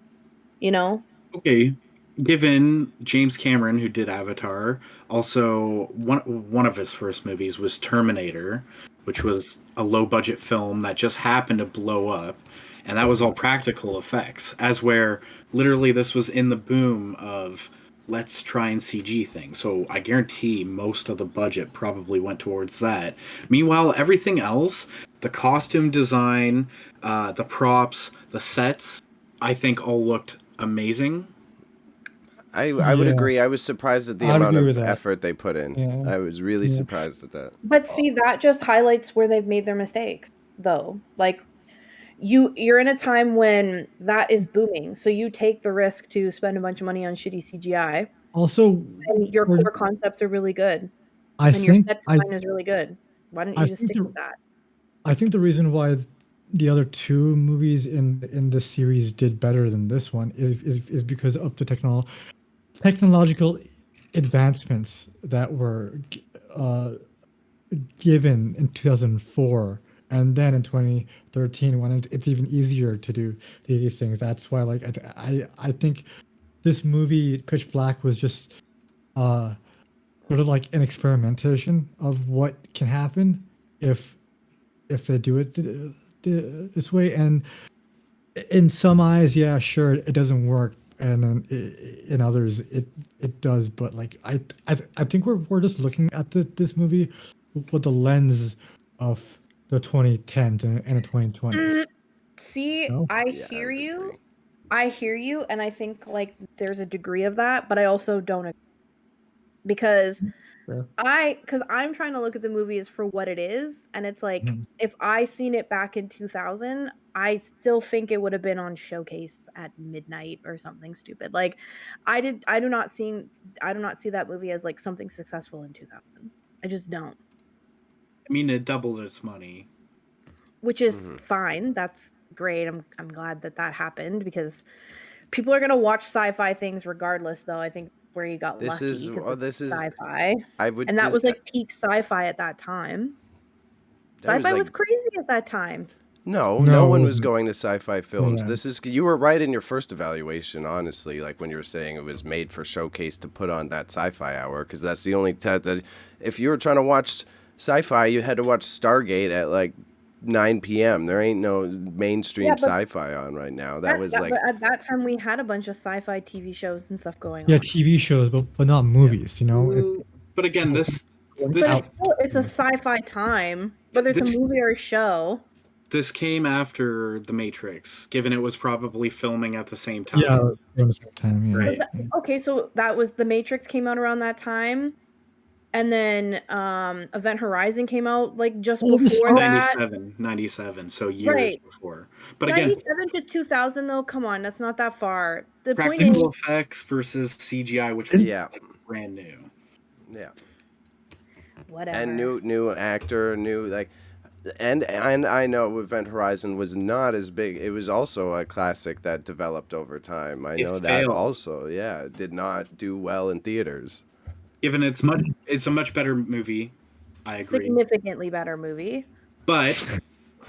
you know? Okay, given James Cameron, who did Avatar, also one of his first movies was Terminator, which was a low budget film that just happened to blow up, and that was all practical effects. As where literally this was in the boom of let's try and CG things. So I guarantee most of the budget probably went towards that. Meanwhile, everything else, the costume design, the props, the sets, I think all looked amazing. I would Yeah, agree. I was surprised at the I'd amount agree with of that. effort they put in. Yeah, I was really yeah. surprised at that. But see, that just highlights where they've made their mistakes, though. Like you're in a time when that is booming, so you take the risk to spend a bunch of money on shitty CGI, Also, and your we're, core concepts are really good, I and your think set I design is really good. Why don't you I just think stick the with that? I think the reason why the other two movies in this series did better than this one is because of the technological advancements that were given in 2004, and then in 2013 when it's even easier to do these things. That's why, like, I think this movie Pitch Black was just uh sort of like an experimentation of what can happen if they do it this way. And in some eyes, yeah, sure, it doesn't work, and then in others it does. But like I think we're just looking at this movie with the lens of the 2010s and the 2020s. Mm, see, No. Yeah, I would agree. I hear you, and I think like there's a degree of that, but I also don't agree because Yeah. because I'm trying to look at the movie as for what it is, and it's like Mhm. if I seen it back in 2000, I still think it would have been on Showcase at midnight or something stupid. Like I do not see that movie as like something successful in 2000. I just don't. I mean, it doubled its money. Which is Mm-hmm. fine. That's great. I'm glad that that happened because people are going to watch sci-fi things regardless though. I think where you got This lucky is because oh, it's this is sci-fi. I would And that just was like peak sci-fi at that time. there was Sci-fi like was crazy at that time. no No, it one was wasn't. going to sci-fi films. Yeah. This is you were right in your first evaluation, honestly. Like when you were saying it was made for Showcase to put on that sci-fi hour, because that's the only that if you were trying to watch sci-fi, you had to watch Stargate at like 9 p.m. There ain't no mainstream Yeah, but sci-fi on right now. That was like, but at that time we had a bunch of sci-fi TV shows and stuff going Yeah, on. TV shows, but not movies. You know, it's But again, this But it's a sci-fi time, whether it's This- a movie or a show. this came after The Matrix, given it was probably filming at the same time. yeah, around the same time. Yeah. Right. Okay, so that was The Matrix came out around that time, and then Event Horizon came out like just Oh, the before Star- that. 97, so years Right. before. But again, 97 to 2000 though, come on, that's not that far. The point practical is, effects versus CGI, which was yeah, like brand new. yeah. whatever. And new actor, new like, and I know Event Horizon was not as big. It was also a classic that developed over time. I It know that failed. also. Yeah, it did not do well in theaters. Given it's a much better movie. I agree. Significantly better movie. But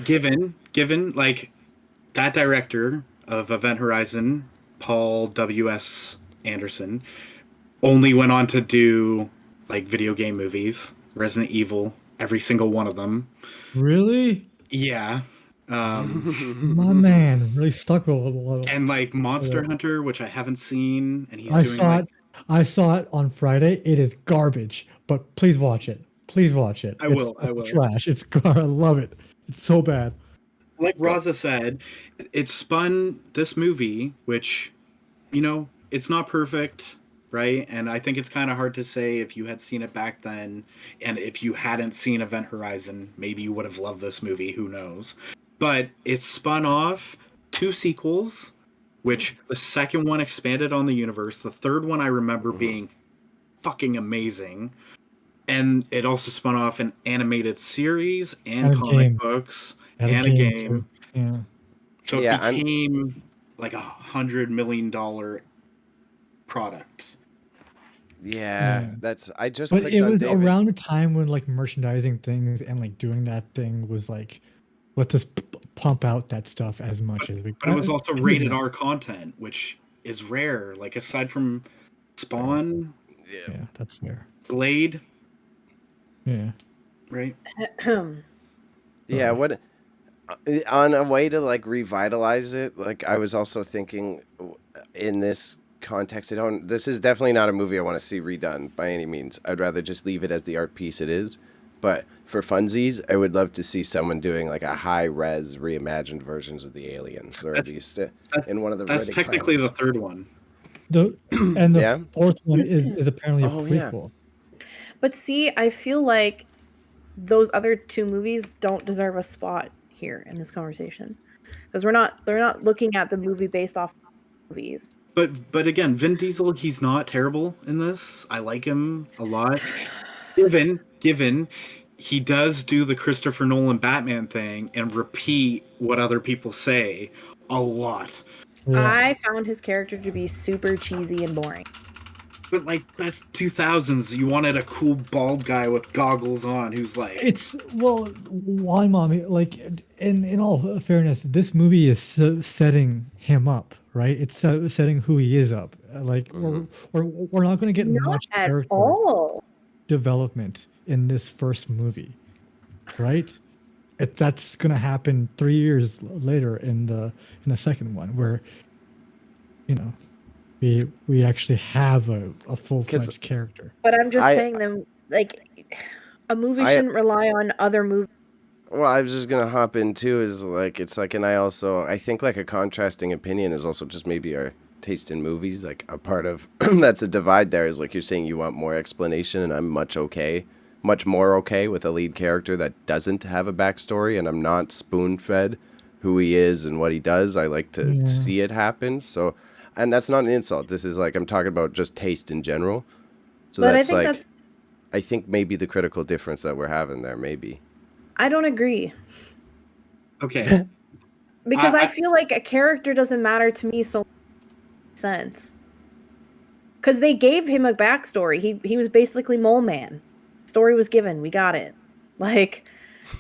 given like that director of Event Horizon, Paul W.S. Anderson, only went on to do like video game movies, Resident Evil, every single one of them. Really? Yeah. My man really stuck with it. And like Monster Hunter, which I haven't seen, and he's I doing saw like, it. I saw it on Friday. It is garbage, but please watch it. Please watch it. I will. Trash. It's I love it. It's so bad. like Raza said, it spun this movie, which, you know, it's not perfect, right? And I think it's kind of hard to say if you had seen it back then, and if you hadn't seen Event Horizon, maybe you would have loved this movie, who knows? But it spun off 2 sequels, which the second one expanded on the universe. The third one I remember being fucking amazing. And it also spun off an animated series and And a comic game. books And and a game. too. Yeah. So Yeah, it became like $100 million product. Yeah, that's. I just. But clicked it on was David. around a time when like merchandising things and like doing that thing was like, let's just pump out that stuff as much as we. But it was also I rated know. R content, which is rare. Like aside from Spawn, Yeah, that's fair. Blade, Yeah. right? Yeah, what on a way to like revitalize it, like I was also thinking in this context, this is definitely not a movie I want to see redone by any means. I'd rather just leave it as the art piece it is. But for funsies, I would love to see someone doing like a high res reimagined versions of the aliens, or at least in one of the That's Riddick technically the planets. third one. And the Yeah? fourth one is apparently a Oh, yeah. prequel. But see, I feel like those other 2 movies don't deserve a spot here in this conversation, because they're not looking at the movie based off movies. But again, Vin Diesel, he's not terrible in this. I like him a lot. Given he does do the Christopher Nolan Batman thing and repeat what other people say a lot. Yeah. I found his character to be super cheesy and boring. But like that's 2000s. You wanted a cool bald guy with goggles on who's like It's why, mommy? Like, in all fairness, this movie is setting him up, right? It's setting who he is up. Like, we're not going to get Not much at character all. development in this first movie, right? That's going to happen 3 years later in the second one, where you know we actually have a full-fledged character. But I'm just I- saying them like a movie I- shouldn't rely on other movies. Well, I was just gonna hop in too. Is like it's like, and I think like a contrasting opinion is also just maybe our taste in movies. Like a part of that's a divide. There is like you're saying you want more explanation, and I'm much more okay with a lead character that doesn't have a backstory, and I'm not spoon fed who he is and what he does. I like to see it happen. So, and that's not an insult. This is like I'm talking about just taste in general. So But that's I think like I think maybe the critical difference that we're having there, maybe. I don't agree. okay. Because I- I feel like a character doesn't matter to me so sense. Because they gave him a backstory. He was basically Mole Man. Story was given. We got it. Like,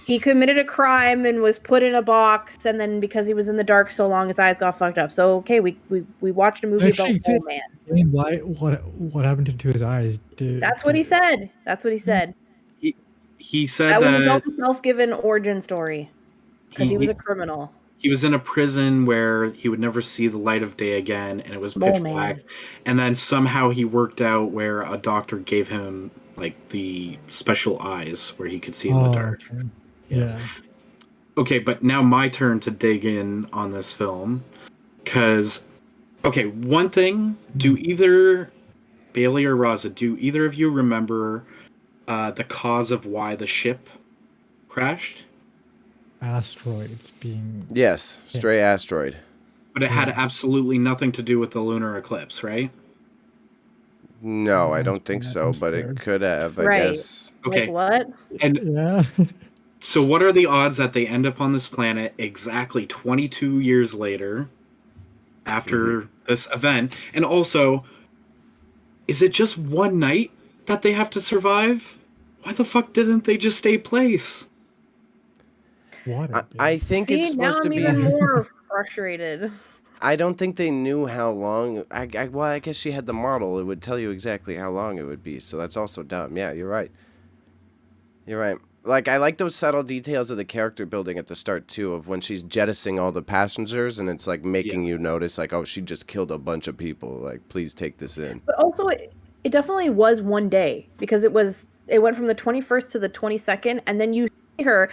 he committed a crime and was put in a box, and then because he was in the dark so long, his eyes got fucked up. So okay, we watched a movie Actually, about Mole Man. I mean, what happened to his eyes? That's what he said. That's what he said. He said That was his that own self-given origin story. Because he was a criminal. He was in a prison where he would never see the light of day again, and it was pitch Mole man. black. And then somehow he worked out where a doctor gave him like the special eyes where he could see in the dark. Okay. Yeah. Okay, but now my turn to dig in on this film. Because, okay, one thing, do either Bailey or Raza, do either of you remember the cause of why the ship crashed? Asteroids being. Yes, stray asteroid. But it had absolutely nothing to do with the lunar eclipse, right? No, I don't think so, but it could have, I Right. guess. Okay. Like what? And Yeah. so what are the odds that they end up on this planet exactly 22 years later after this event? And also, is it just one night that they have to survive? Why the fuck didn't they just stay place? Water. I think See, it's supposed now to I'm be. even more frustrated. I don't think they knew how long. Well, I guess she had the model. It would tell you exactly how long it would be. So that's also dumb. Yeah, you're right. You're right. Like, I like those subtle details of the character building at the start, too, of when she's jettisoning all the passengers, and it's, like, making you notice, like, oh, she just killed a bunch of people. Like, please take this in. But also, it definitely was one day because it went from the 21st to the 22nd, and then you see her.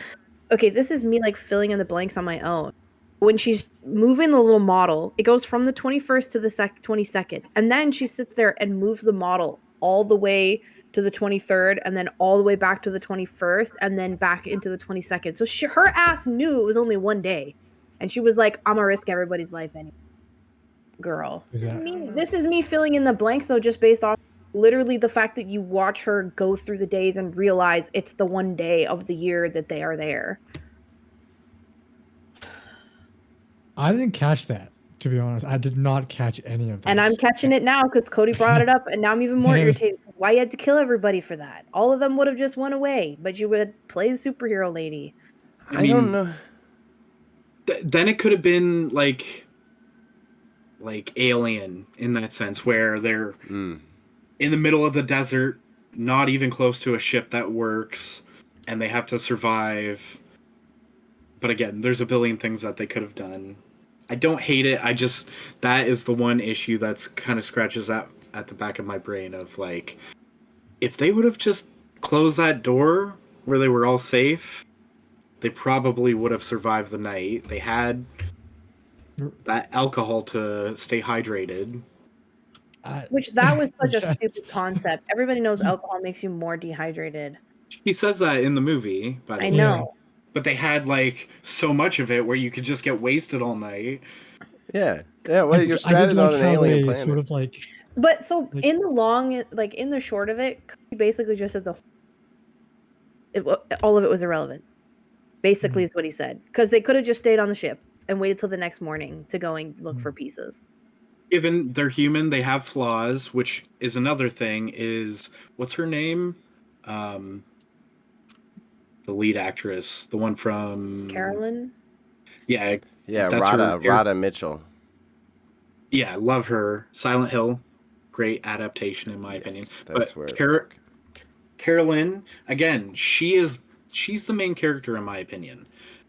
Okay, this is me like filling in the blanks on my own. When she's moving the little model, it goes from the 21st to the 22nd, and then she sits there and moves the model all the way to the 23rd, and then all the way back to the 21st, and then back into the 22nd. So her ass knew it was only one day, and she was like, "I'm gonna risk everybody's life anyway." Girl, this is me filling in the blanks though, just based off literally the fact that you watch her go through the days and realize it's the one day of the year that they are there. I didn't catch that, to be honest. I did not catch any of that. And I'm catching it now because Cody brought it up, and now I'm even more irritated. Why you had to kill everybody for that? All of them would have just went away, but you would play the superhero lady. I don't know. Then it could have been like Alien in that sense, where they're in the middle of the desert, not even close to a ship that works, and they have to survive. But again, there's a billion things that they could have done. I don't hate it. That is the one issue that's kind of scratches at the back of my brain of like, if they would have just closed that door where they were all safe, they probably would have survived the night. They had that alcohol to stay hydrated. Which that was such a stupid concept. Everybody knows alcohol makes you more dehydrated. He says that in the movie, by the way. I know. But they had like so much of it where you could just get wasted all night. Yeah. Yeah, well, you're stranded on an alien planet. Sort of like. But so in the long, like in the short of it, he basically just said all of it was irrelevant. Basically, is what he said, because they could have just stayed on the ship and waited till the next morning to go and look for pieces. Given they're human, they have flaws, which is another thing. Is what's her name? The lead actress, the one from Carolyn. Yeah, Rada Mitchell. Yeah, love her. Silent Hill, great adaptation in my opinion. That's but where Carolyn, again, she's the main character in my opinion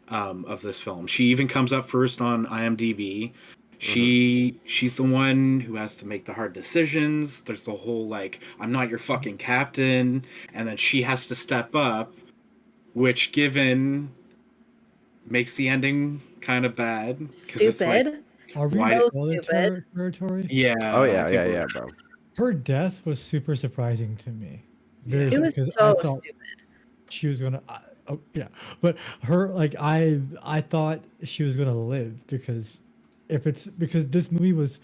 of this film. She even comes up first on IMDb. She's the one who has to make the hard decisions. There's the whole like, I'm not your fucking captain, and then she has to step up, which given makes the ending kind of bad. Stupid. Are we so stupid territory? Yeah. Oh yeah, bro. Her death was super surprising to me. It was because so I thought stupid. she was gonna. But her like I thought she was gonna live because because this movie was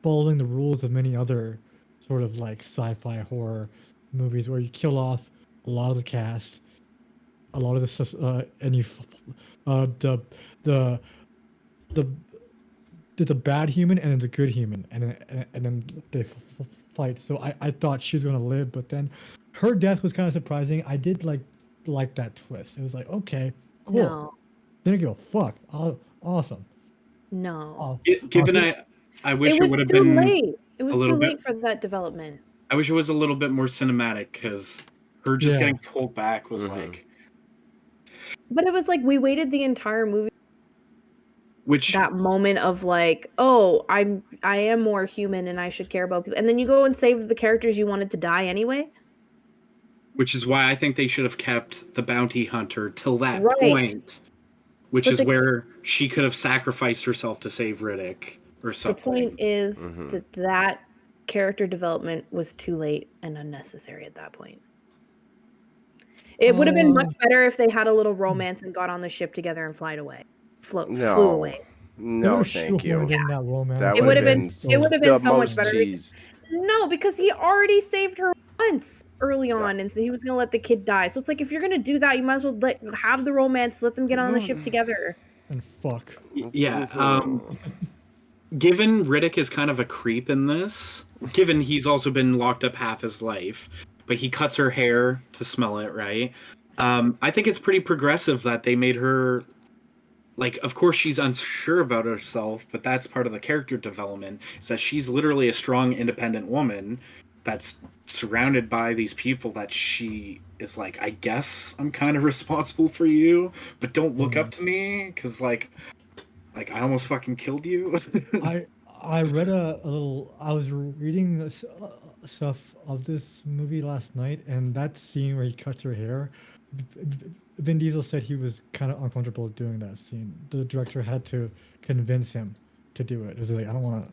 following the rules of many other sort of like sci-fi horror movies where you kill off a lot of the cast, a lot of the stuff, and you the bad human and then the good human, and then they fight. So I thought she was gonna live, but then her death was kind of surprising. I did like that twist. It was like, okay, cool. No. Then I go, fuck, awesome. No. Given I wish it would have too been late. It was a little too late bit. for that development. I wish it was a little bit more cinematic because her just getting pulled back was like. But it was like we waited the entire movie, Which that moment of like, oh, I am more human and I should care about people, and then you go and save the characters you wanted to die anyway. which is why I think they should have kept the bounty hunter till that Right. point, which But is where she could have sacrificed herself to save Riddick or The something. point is that character development was too late and unnecessary at that point. It would have been much better if they had a little romance and got on the ship together and flew away. No, thank you. In that romance. That It would have been the so much most better. cheese. No, because he already saved her once early on, and so he was gonna let the kid die. So it's like, if you're gonna do that, you might as well have the romance, let them get on the ship together. And fuck. Yeah. Given Riddick is kind of a creep in this, given he's also been locked up half his life, but he cuts her hair to smell it, right? I think it's pretty progressive that they made her, like, of course she's unsure about herself, but that's part of the character development, is that she's literally a strong, independent woman that's surrounded by these people that she is like, I guess I'm kind of responsible for you, but don't look up to me, because, like, I almost fucking killed you. I read a little. I was reading this, stuff of this movie last night, and that scene where he cuts her hair. Vin Diesel said he was kind of uncomfortable doing that scene. The director had to convince him to do it. It was like, I don't want to.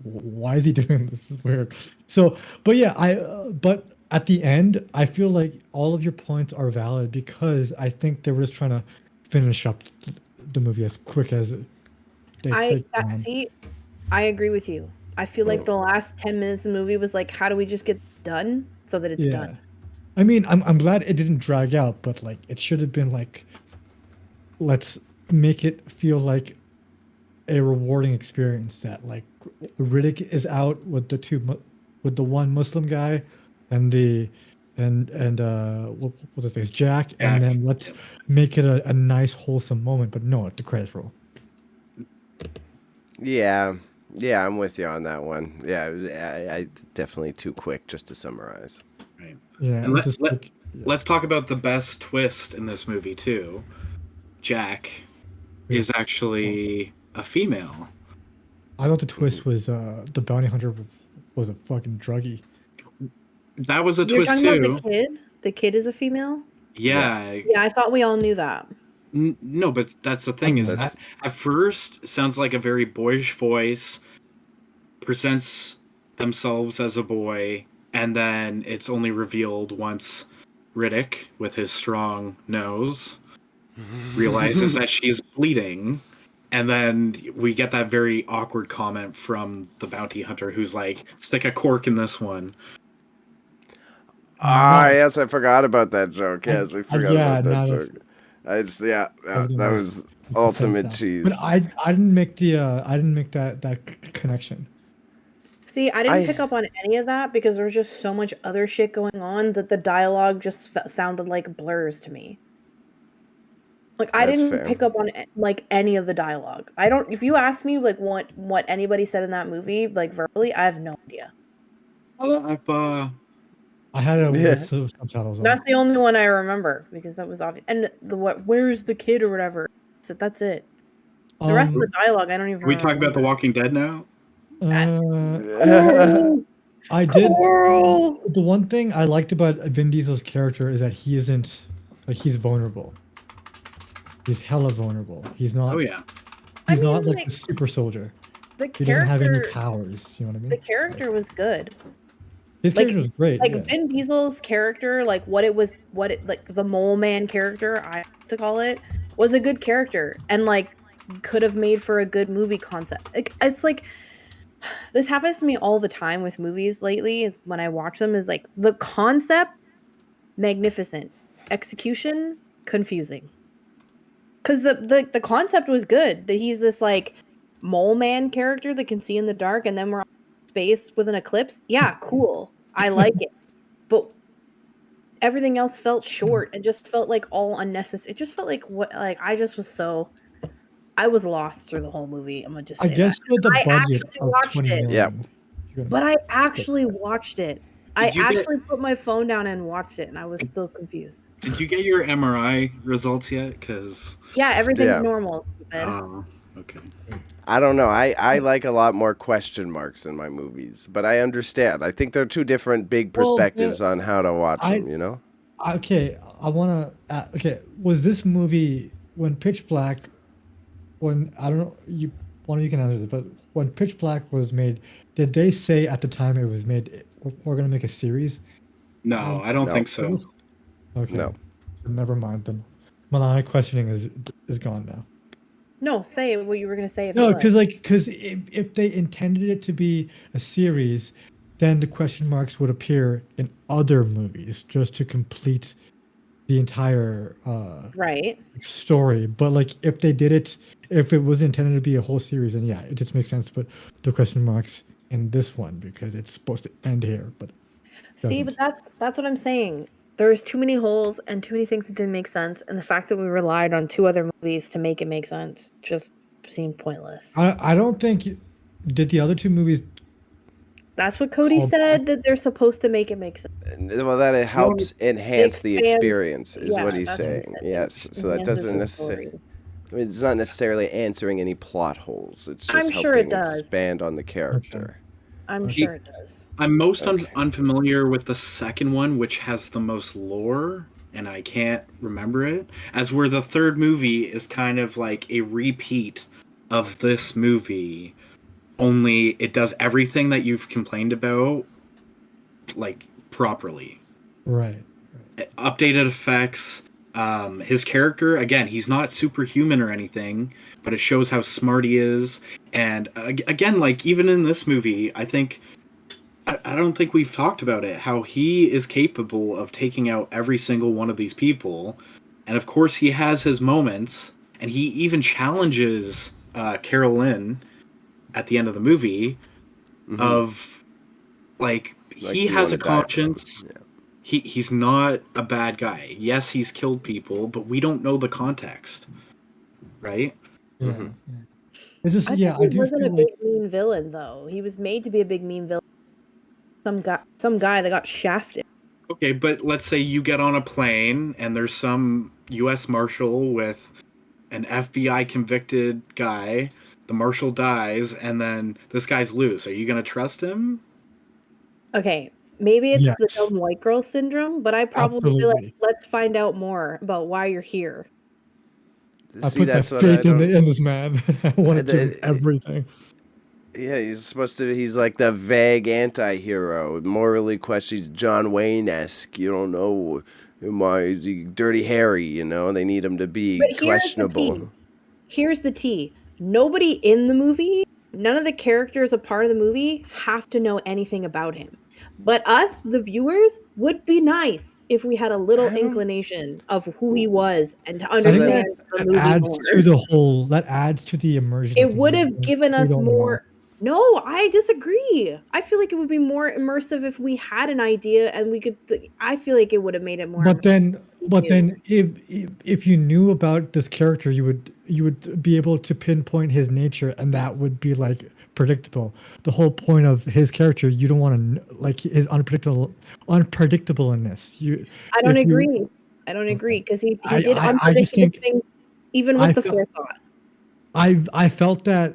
Why is he doing this? This is weird. So, but yeah, but at the end, I feel like all of your points are valid, because I think they were just trying to finish up the movie as quick as they can. See, I agree with you. I feel like the last 10 minutes of the movie was like, how do we just get done so that it's done? I mean, I'm glad it didn't drag out, but like it should have been like, let's make it feel like a rewarding experience, that like Riddick is out with the one Muslim guy and what's his face, Jack, and then let's make it a nice wholesome moment. But no, the credits roll. Yeah, I'm with you on that one. Yeah, I definitely too quick just to summarize. Right. Yeah, And let's talk about the best twist in this movie too. Jack is actually a female. I thought the twist was the bounty hunter was a fucking druggie. That was a You're twist talking too. about the kid? The kid is a female? Yeah. Yeah, I thought we all knew that. No, but that's the thing, is that at first it sounds like a very boyish voice, presents themselves as a boy, and then it's only revealed once Riddick, with his strong nose, realizes that she's bleeding, and then we get that very awkward comment from the bounty hunter who's like, stick a cork in this one. Yes, I forgot about that joke. Yes, I forgot about that joke. That was ultimate cheese. But I didn't make that connection. See, I didn't pick up on any of that because there was just so much other shit going on that the dialogue just sounded like blurs to me. Like, I didn't pick up on like any of the dialogue. I don't. If you ask me like what anybody said in that movie, like verbally, I have no idea. I had it with subtitles on. That's the only one I remember because that was obvious. And where's the kid or whatever. So that's it. The rest of the dialogue, I don't even. Can we talk about The Walking Dead now? I did. The one thing I liked about Vin Diesel's character is that he isn't like, he's vulnerable. He's hella vulnerable. He's not. Oh yeah. He's not like a super soldier. He doesn't have any powers. You know what I mean? The character was good. His character was great. Like Vin Diesel's character, like like the mole man character, I have to call it, was a good character and like could have made for a good movie concept. It's like, this happens to me all the time with movies lately when I watch them, is like the concept magnificent, execution confusing. Because the concept was good, that he's this like mole man character that can see in the dark, and then we're on space with an eclipse. Yeah, cool. I like it. But everything else felt short and just felt like all unnecessary. It just felt like I was lost through the whole movie. I'm gonna just say I guess that. with the budget actually of watched 20 it. million. But I actually watched it. I Did you actually put my phone down and watched it, and I was still confused. Did you get your MRI results yet? Because Yeah, everything's Yeah. normal. Stupid. oh, okay. I don't know. I like a lot more question marks in my movies, but I understand. I think they're two different big Well, perspectives on how to watch I- them, you know? Okay, I want to. Okay, was this movie when Pitch Black? When I don't know, one of you can answer this, but when Pitch Black was made, did they say at the time it was made, we're gonna make a series? No, I don't No. think so. Okay, No. never mind then. My questioning is gone now. No, say what you were gonna say. If No, it was. because if they intended it to be a series, then the question marks would appear in other movies just to complete the entire Right. story. But like if they did it, if it was intended to be a whole series, then yeah, it just makes sense to put the question marks in this one because it's supposed to end here. But See, doesn't. but that's what I'm saying. There's too many holes and too many things that didn't make sense, and the fact that we relied on 2 other movies to make it make sense just seemed pointless. I don't think did the other two movies. That's what Cody call said, that they're supposed to make it make sense. Well, that it helps enhance the expands- experience, is yeah, what he's that's what he saying. said. Yes, It so that enhances doesn't the necessarily. story. It's not necessarily answering any plot holes. It's just I'm sure it helping does. expand on the character. I'm Okay. sure it does. I'm most Okay. unfamiliar with the second one, which has the most lore, and I can't remember it. As where the third movie is kind of like a repeat of this movie, only it does everything that you've complained about, like properly. Right. Updated effects. His character, again, he's not superhuman or anything, but it shows how smart he is. And again, like even in this movie, I don't think we've talked about it, how he is capable of taking out every single one of these people. And of course, he has his moments, and he even challenges Carol Lynn at the end of the movie of, like Like, he do you has a wanna die for him? conscience. Yeah. He's not a bad guy. Yes, he's killed people, but we don't know the context, right? Yeah. Mhm. Yeah. It's just I yeah. I think he do wasn't a feel big like mean villain though. He was made to be a big mean villain. Some guy that got shafted. Okay, but let's say you get on a plane and there's some U.S. Marshal with an FBI convicted guy. The Marshal dies, and then this guy's loose. Are you gonna trust him? Okay, maybe it's the Yes. dumb white girl syndrome, but I probably feel like Absolutely. let's find out more about why you're here. I See, put my that's what I faith in, don't. in this man. I want to give him the- everything. Yeah, he's supposed to. He's like the vague anti-hero, morally questions, John Wayne-esque. You don't know, why is he Dirty Harry? You know, they need him to be But here's the questionable. tea. Here's the tea. Nobody in the movie, none of the characters a part of the movie have to know anything about him. But us, the viewers, would be nice if we had a little I don't- inclination of who he was and to I think understand the that movie adds more. to the whole. That adds to the immersion. of It the would movie. have given We us don't more. know. No, I disagree. I feel like it would be more immersive if we had an idea and we could. I feel like it would have made it more. But then, immersive. if you knew about this character, you would be able to pinpoint his nature, and that would be like predictable. The whole point of his character, you don't want to like his unpredictableness. I don't if you- agree. I don't agree because he I- did I just unpredictable think- things, even I with the feel- forethought. I felt that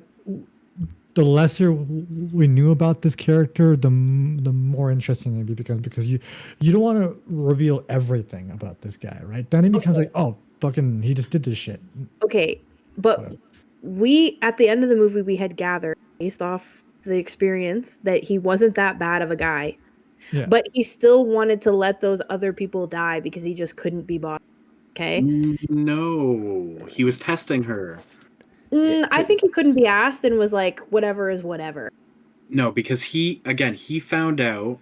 the lesser we knew about this character, the more interesting it becomes because you don't want to reveal everything about this guy, right? Then it becomes like, oh, fucking, he just did this shit. Okay, but Whatever. we at the end of the movie we had gathered based off the experience that he wasn't that bad of a guy. Yeah. But he still wanted to let those other people die because he just couldn't be bothered. Okay? No, he was testing her. I think he couldn't be asked and was like, whatever is whatever. No, because he found out,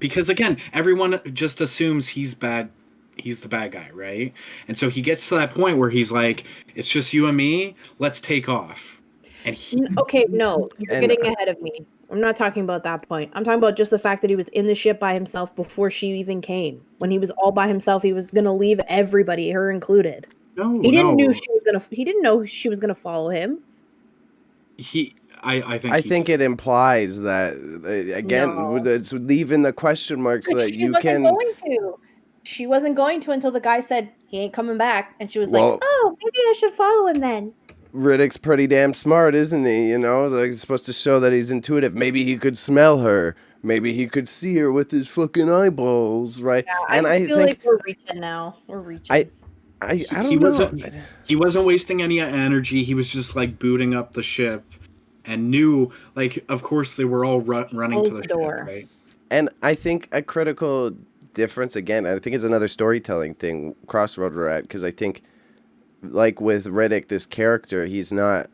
because again, everyone just assumes he's bad. He's the bad guy, right? And so he gets to that point where he's like, it's just you and me, let's take off. And Okay, no, you're And- getting ahead of me. I'm not talking about that point. I'm talking about just the fact that he was in the ship by himself before she even came. When he was all by himself, he was gonna leave everybody, her included. no, He didn't no. know she was gonna. He didn't know she was gonna follow him. I think it implies that again. No. It's leaving the question mark so that She you wasn't can. going to. She wasn't going to until the guy said he ain't coming back, and she was like, Well, "Oh, maybe I should follow him then." Riddick's pretty damn smart, isn't he? You know, like he's supposed to show that he's intuitive. Maybe he could smell her. Maybe he could see her with his fucking eyeballs, right? Yeah, And I I feel think like we're reaching now. We're reaching. I he don't know. wasn't wasting any energy. He was just like booting up the ship, and knew like of course they were all running Close to the the door. ship, right? And I think a critical difference again. I think it's another storytelling thing. Crossroad we're at because I think, like with Riddick, this character, he's not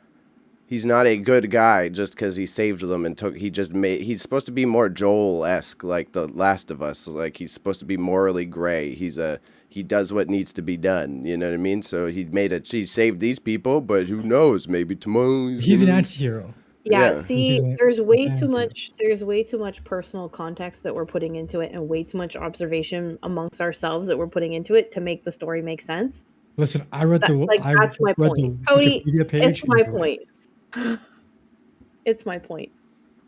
a good guy just because he saved them and took. He's supposed to be more Joel-esque, like The Last of Us. Like he's supposed to be morally gray. He does what needs to be done. You know what I mean? So he saved these people, but who knows? Maybe tomorrow He's an anti-hero. Yeah, Yeah. see, Yeah. there's way too Yeah. much personal context that we're putting into it and way too much observation amongst ourselves that we're putting into it to make the story make sense. Listen, I read the That's my read point. the Cody, Wikipedia page. it's my point. It's my point.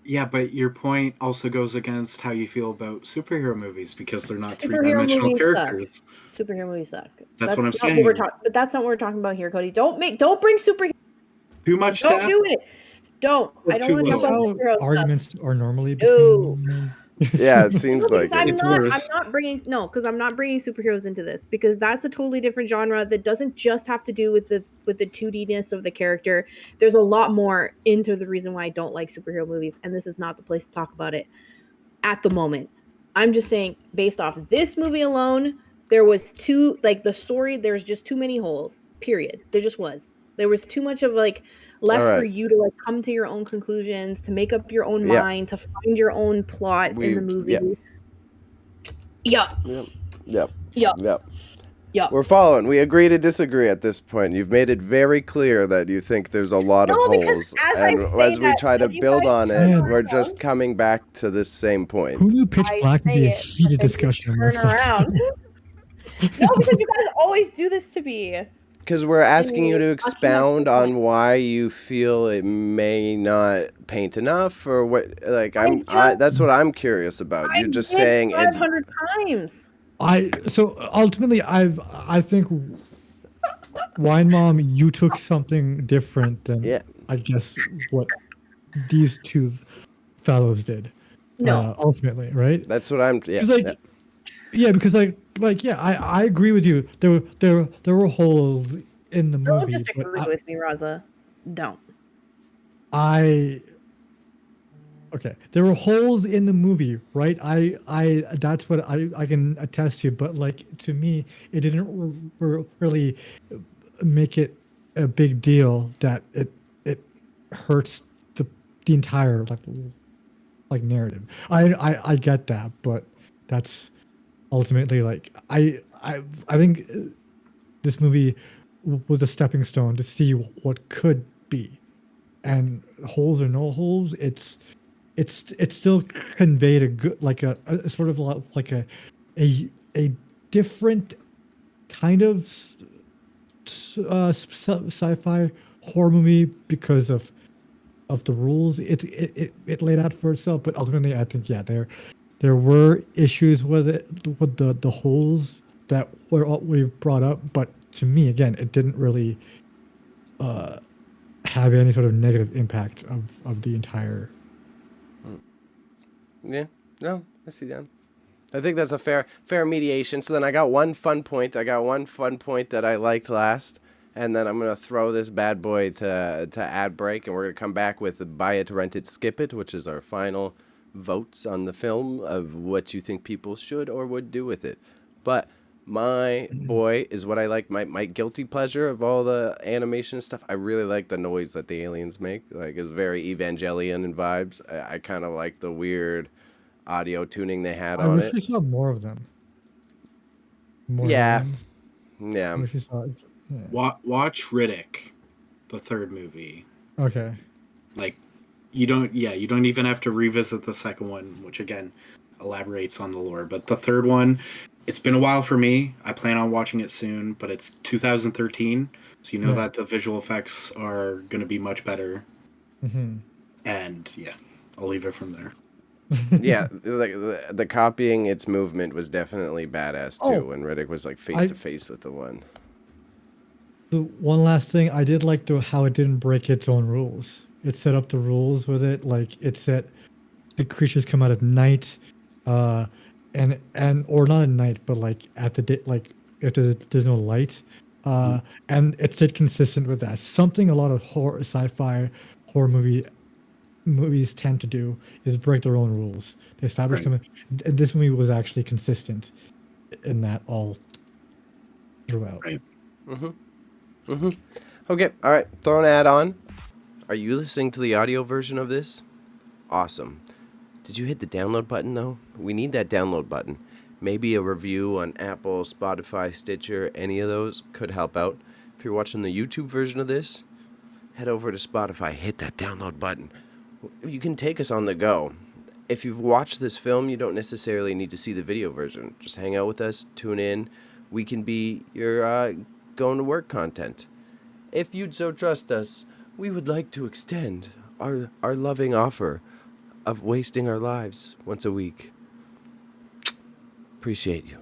Yeah, but your point also goes against how you feel about superhero movies because they're not Superhero three-dimensional movies characters. Superhero movies suck. That's what I'm not saying. we're but that's not what we're talking about here, Cody. Don't bring superheroes. Too much Don't depth. do it. Don't. Or I don't too want to talk little. about How superhero arguments are normally No. between. Yeah, it seems No, like because I'm It's not. worse. I'm not bringing superheroes into this because that's a totally different genre that doesn't just have to do with the 2D-ness of the character. There's a lot more into the reason why I don't like superhero movies, and this is not the place to talk about it at the moment. I'm just saying, based off this movie alone, there was the story. There's just too many holes. Period. There just was. There was too much of left All for right. you to come to your own conclusions, to make up your own Yeah. mind, to find your own plot in the movie. Yeah. Yup. Yep. Yup. Yep. Yup. We're following. We agree to disagree at this point. You've made it very clear that you think there's a lot of No, because holes, as I and say as we that, try to you build guys on turn it, we're around. just coming back to this same point. Who knew Pitch I Black would say be a it, heated but then you discussion turn amongst us? around. No, because you guys always do this to me. Because we're asking you to Anyway, expound talking on why you feel it may not paint enough, or what. Like just- that's what I'm curious about. You're just saying it's 500 times. So ultimately, I think Wine Mom, you took something different than Yeah. I guess what these two fellows did. No. Ultimately, right? that's what I'm. Yeah. Because because I agree with you. There were holes in the Don't movie. just but agree with me, Raza. Don't. Okay, there were holes in the movie, right? I that's what I can attest to. But to me, it didn't really make it a big deal that it hurts the entire narrative. I get that, but that's ultimately I think this movie was a stepping stone to see what could be, and holes or no holes, it's still conveyed a good a sort of a different kind of sci-fi horror movie because of the rules it laid out for itself. But ultimately, I think there were issues with it, with the holes that we brought up. But to me, again, it didn't really have any sort of negative impact of the entire. Yeah. No, I see that. I think that's a fair mediation. So then I got one fun point. that I liked last, and then I'm gonna throw this bad boy to ad break, and we're gonna come back with buy it, rent it, skip it, which is our final votes on the film of what you think people should or would do with it. But my boy is what I like. My guilty pleasure of all the animation stuff. I really like the noise that the aliens make. It's very Evangelion in vibes. I kind of like the weird audio tuning they had I on wish it. we saw more of them. More Yeah. aliens. I Yeah. wish we saw it. Yeah. Watch Riddick, the third movie. Okay. You don't even have to revisit the second one, which again elaborates on the lore. But the third one, it's been a while for me. I plan on watching it soon, but it's 2013, so you know Right. that the visual effects are going to be much better. Mm-hmm. And yeah, I'll leave it from there. Yeah, like the copying its movement was definitely badass too. Oh, When Riddick was like face I- to face with the one. The one last thing, I did like how it didn't break its own rules. It set up the rules with it, like it said the creatures come out at night, uh, and or not at night, but like at the day, like if there's no light, and it stayed consistent with that. Something a lot of horror, sci-fi, horror movies tend to do is break their own rules. They establish Right. them, and this movie was actually consistent in that all throughout. Right. Okay, all right, throw an ad on. Are you listening to the audio version of this? Awesome. Did you hit the download button though? We need that download button. Maybe a review on Apple, Spotify, Stitcher, any of those could help out. If you're watching the YouTube version of this, head over to Spotify, hit that download button. You can take us on the go. If you've watched this film, you don't necessarily need to see the video version. Just hang out with us, tune in. We can be your going to work content. If you'd so trust us, we would like to extend our loving offer of wasting our lives once a week. Appreciate you.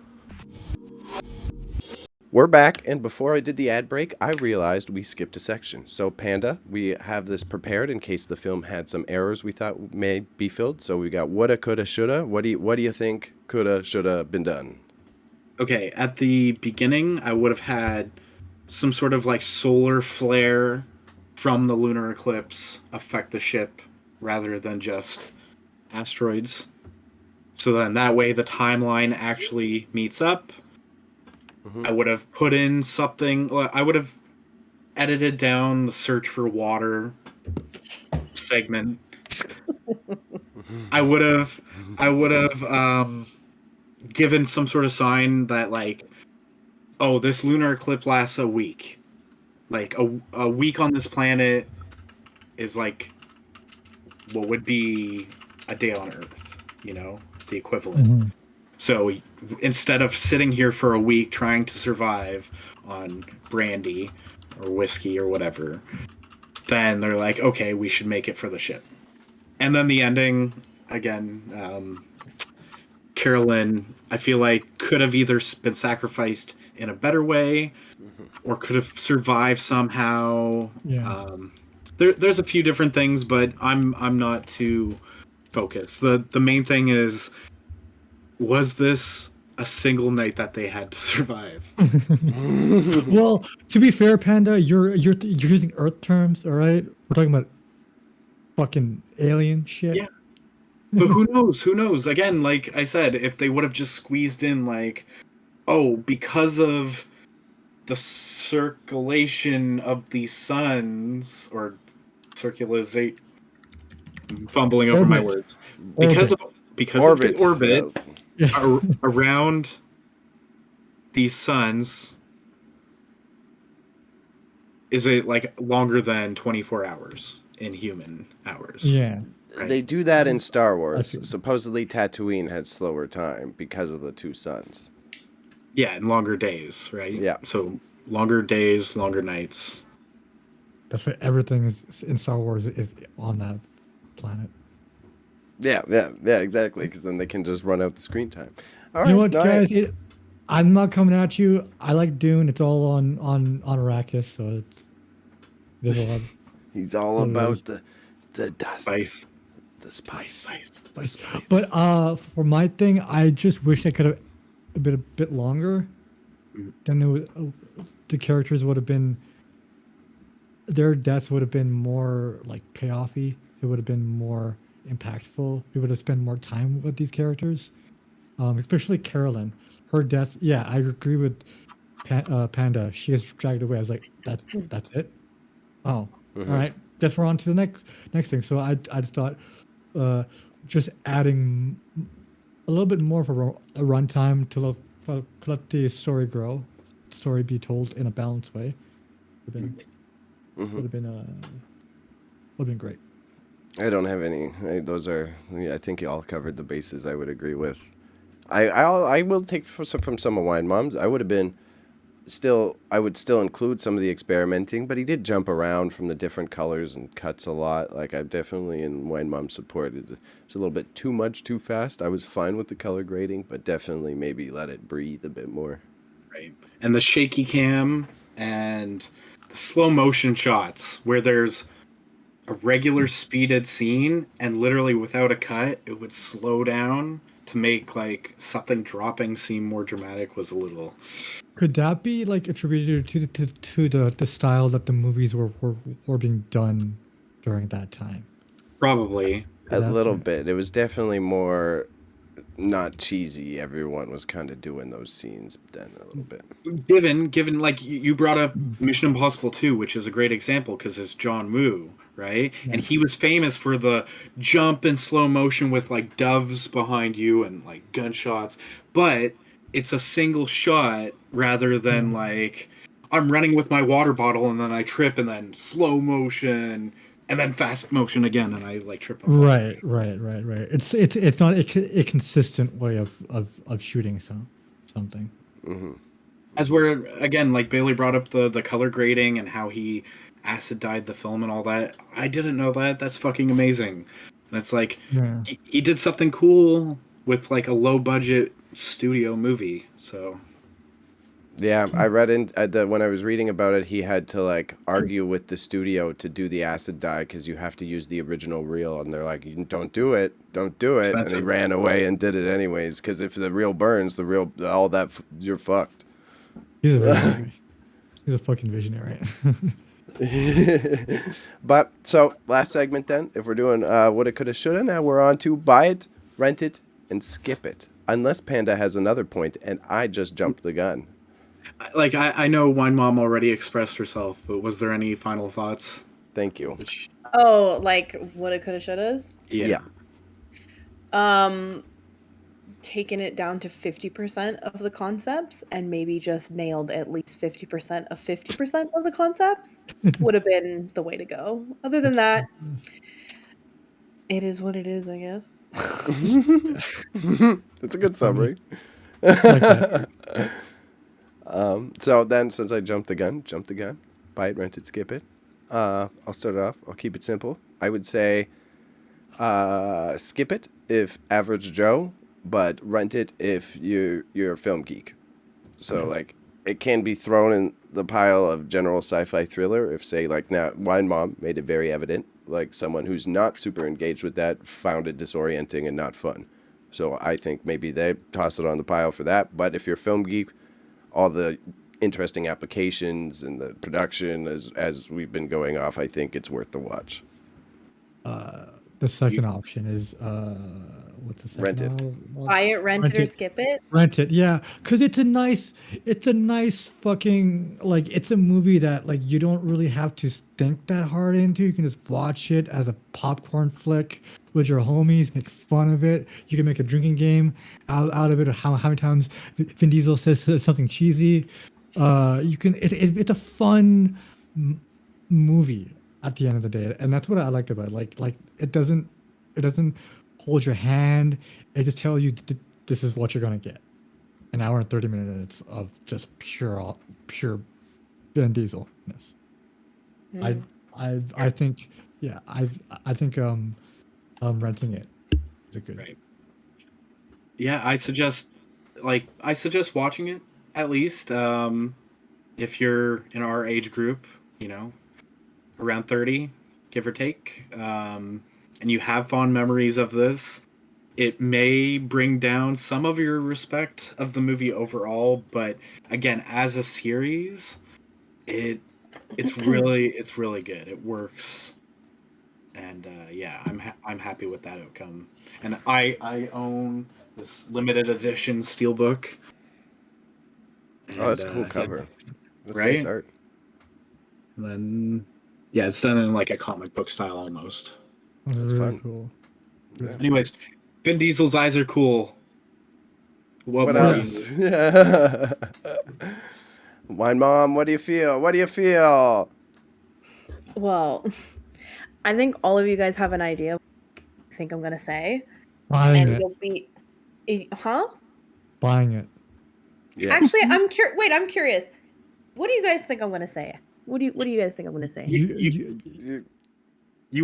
We're back, and before I did the ad break, I realized we skipped a section. So, Panda, we have this prepared in case the film had some errors we thought may be filled. So we got woulda, coulda, shoulda. What do you think coulda, shoulda been done? Okay, at the beginning, I would have had some sort of like solar flare from the lunar eclipse affect the ship rather than just asteroids. So then that way the timeline actually meets up. I would have put in something. I would have edited down the search for water segment. I would have given some sort of sign that like, oh, this lunar eclipse lasts a week. Like a week on this planet is like what would be a day on Earth, the equivalent. So instead of sitting here for a week trying to survive on brandy or whiskey or whatever, then they're like, okay, we should make it for the ship. And then the ending, again, Carolyn, I feel like could have either been sacrificed in a better way or could have survived somehow. Yeah. There's a few different things, but I'm not too focused. The main thing is, was this a single night that they had to survive? Well, to be fair, Panda, you're using Earth terms, all right? We're talking about fucking alien shit. Yeah. But who knows? Who knows? Again, like I said, if they would have just squeezed in like, oh, because of the circulation of the suns or circulate, fumbling over my words. Because of the orbit Yes. around these suns is it like longer than 24 hours in human hours. Yeah. Right. They do that in Star Wars. see. Supposedly Tatooine had slower time because of the two suns. Yeah, and longer days, right? Yeah. So longer days, longer nights. That's why everything is in Star Wars is on that planet. Yeah, exactly. Because then they can just run out the screen time. All right, You know what, all right. guys? I'm not coming at you. I like Dune. It's all on Arrakis, so there's a lot. He's all What it about is. the dust, Spice. the spice. Spice. Spice. But for my thing, I just wish I could have been a bit longer. Then the characters would have been. Their deaths would have been more like payoffy. It would have been more impactful. We would have spent more time with these characters, especially Carolyn. Her death. Yeah, I agree with Panda. She gets dragged away. I was like, that's it. Oh, all right. Guess we're on to the next thing. So I just thought, just adding a little bit more of a runtime to let the story grow, story be told in a balanced way. Would have been great. I don't have any. Those are. I think you all covered the bases. I would agree with. I will take from some of Wine Moms. I would have been I would still include some of the experimenting, but he did jump around from the different colors and cuts a lot. Like, I definitely, in Wine Mom, supported it. It's a little bit too much, too fast. I was fine with the color grading, but definitely maybe let it breathe a bit more. Right. And the shaky cam and the slow motion shots where there's a regular speeded scene and literally without a cut, it would slow down to make like something dropping seem more dramatic was a little. Could that be like attributed to the style that the movies were being done during that time? Probably. A That- little bit. It was definitely more not cheesy. Everyone was kind of doing those scenes then a little bit. Given like you brought up Mission Impossible 2, which is a great example because it's John Woo, right? And he was famous for the jump in slow motion with like doves behind you and like gunshots, but it's a single shot rather than like I'm running with my water bottle and then I trip and then slow motion and then fast motion again and I like trip. Right. It's not a consistent way of shooting something. As where again, like Bailey brought up the color grading and how he acid dyed the film and all that. I didn't know that. That's fucking amazing. And it's like Yeah. he did something cool with like a low budget studio movie. So Yeah, I read when I was reading about it, he had to like argue with the studio to do the acid dye because you have to use the original reel, and they're like, "You don't do it, don't do it," and he Expensive. ran away and did it anyways. Because if the reel burns, all that you're fucked. He's a visionary. He's a fucking visionary. But so last segment then, if we're doing what it coulda shoulda, now we're on to buy it, rent it, and skip it. Unless Panda has another point, and I just jumped the gun. like I know Wine Mom already expressed herself, but was there any final thoughts? Thank you. Oh, like woulda, coulda, shouldas. Yeah. Taken it down to 50% of the concepts and maybe just nailed at least 50% of 50% of the concepts would have been the way to go. Other than that, it is what it is, I guess. It's a good summary. Like that. So then, since I jumped the gun, buy it, rent it, skip it. I'll start it off. I'll keep it simple. I would say skip it if average Joe, but rent it if you're a film geek. So like it can be thrown in the pile of general sci-fi thriller if say like now Wine Mom made it very evident like someone who's not super engaged with that found it disorienting and not fun. So I think maybe they toss it on the pile for that. But if you're a film geek, all the interesting applications and the production as we've been going off, I think it's worth the watch. The second option is what's the second? Rent it. Buy it, rent it, or skip it. Rent it, yeah, because it's a nice fucking like it's a movie that like you don't really have to think that hard into. You can just watch it as a popcorn flick with your homies, make fun of it. You can make a drinking game out of it. How many times Vin Diesel says something cheesy. You can it's a fun movie at the end of the day, and that's what I liked about it. Like it doesn't hold your hand. It just tells you this is what you're gonna get. An hour and 30 minutes of just pure Vin Dieselness. I think renting it is a good. Right. Yeah, I suggest watching it at least if you're in our age group, around 30, give or take, and you have fond memories of this. It may bring down some of your respect of the movie overall, but again, as a series, it's really good. It works, and I'm happy with that outcome. And I own this limited edition steelbook. Oh, that's a cool cover. That's right? nice art. And then, it's done in like a comic book style almost. That's really really fun. cool. Yeah. Anyways, Vin Diesel's eyes are cool. What What more else? do you- Wine Mom, what do you feel? Well, I think all of you guys have an idea of what I think I'm gonna say, Buying and it. you'll be, huh? Buying it. Yeah. Actually, I'm curious. What do you guys think I'm gonna say? What do you guys think I'm gonna say? You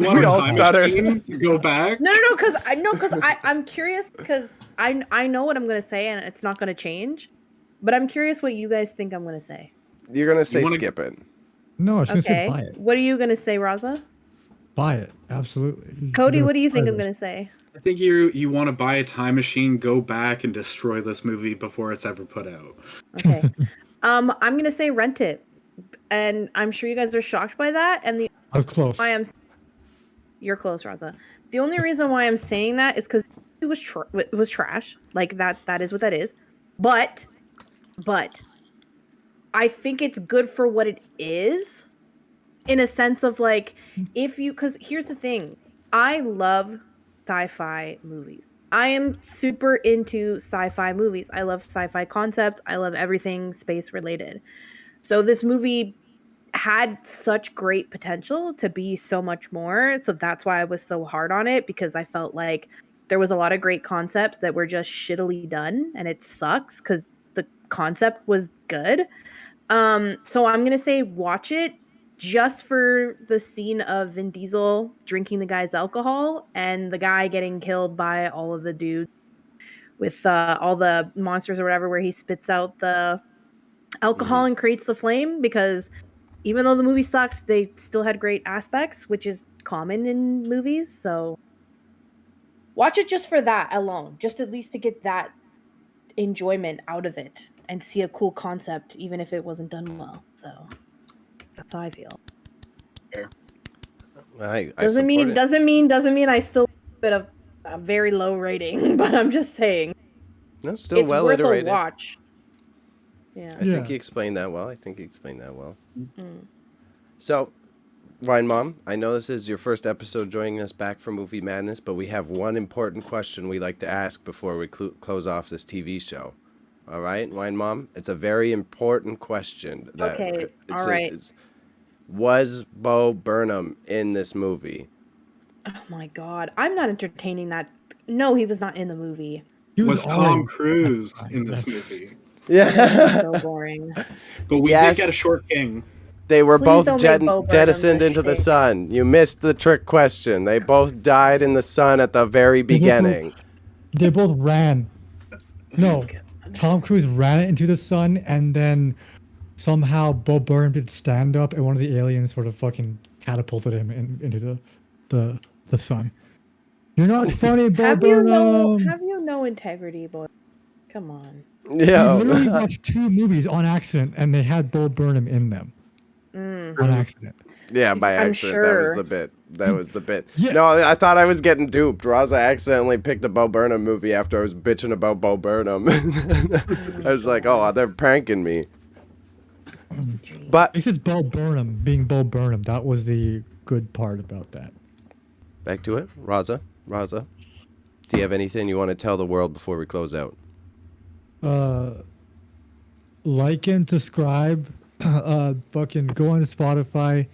want We a all time stuttered. machine to go back? No, because I'm curious because I know what I'm gonna say and it's not gonna change, but I'm curious what you guys think I'm gonna say. You're gonna say wanna- skip it. No, I was gonna say Okay. buy it. What are you gonna say, Raza? Buy it. Absolutely. Cody, You're what do you think I'm surprise gonna us. say? I think you want to buy a time machine, go back and destroy this movie before it's ever put out. Okay. I'm gonna say rent it, and I'm sure you guys are shocked by that. And the I was close. why you're close, Raza. The only reason why I'm saying that is because it was trash. Like that is what that is. But I think it's good for what it is, in a sense of like because here's the thing, I love sci-fi movies. I am super into sci-fi movies. I love sci-fi concepts. I love everything space related. So this movie had such great potential to be so much more. So that's why I was so hard on it, because I felt like there was a lot of great concepts that were just shittily done, and it sucks because the concept was good. So I'm gonna say watch it just for the scene of Vin Diesel drinking the guy's alcohol and the guy getting killed by all of the dudes with all the monsters or whatever, where he spits out the alcohol and creates the flame. Because even though the movie sucked, they still had great aspects, which is common in movies. So watch it just for that alone, just at least to get that enjoyment out of it and see a cool concept, even if it wasn't done well. So that's how I feel. I Doesn't support mean I still give it a very low rating, but I'm just saying No, still it's well worth iterated. a watch. Yeah. I think Yeah. you explained that well. Mm. So, Wine Mom, I know this is your first episode joining us back for Movie Madness, but we have one important question we like to ask before we close off this TV show. All right, Wine Mom? It's a very important question. Okay, all right. Was Bo Burnham in this movie? Oh my god, I'm not entertaining that. No, he was not in the movie. He Was Tom already- Cruise That's in this fine. movie? Yeah. So boring. But we Yes. did get a short king. They were Please both don't make Bo Burnham jettisoned the into the shtick. sun. You missed the trick question. They both died in the sun at the very beginning. They both ran. No, Tom Cruise ran into the sun, and then somehow Bo Burnham did stand up, and one of the aliens sort of fucking catapulted him into the sun. You're not funny, Bo Have Burnham. you no integrity, boy? Come on. We Yeah. literally watched 2 movies on accident, and they had Bo Burnham in them on accident. Yeah, by I'm accident. That was sure. the bit. That was the bit. Yeah. No, I thought I was getting duped. Raza accidentally picked a Bo Burnham movie after I was bitching about Bo Burnham. I was like, oh, they're pranking me. But It's just Bo Burnham being Bo Burnham. That was the good part about that. back to it. Raza, do you have anything you want to tell the world before we close out? Like and subscribe. Fucking go on to Spotify.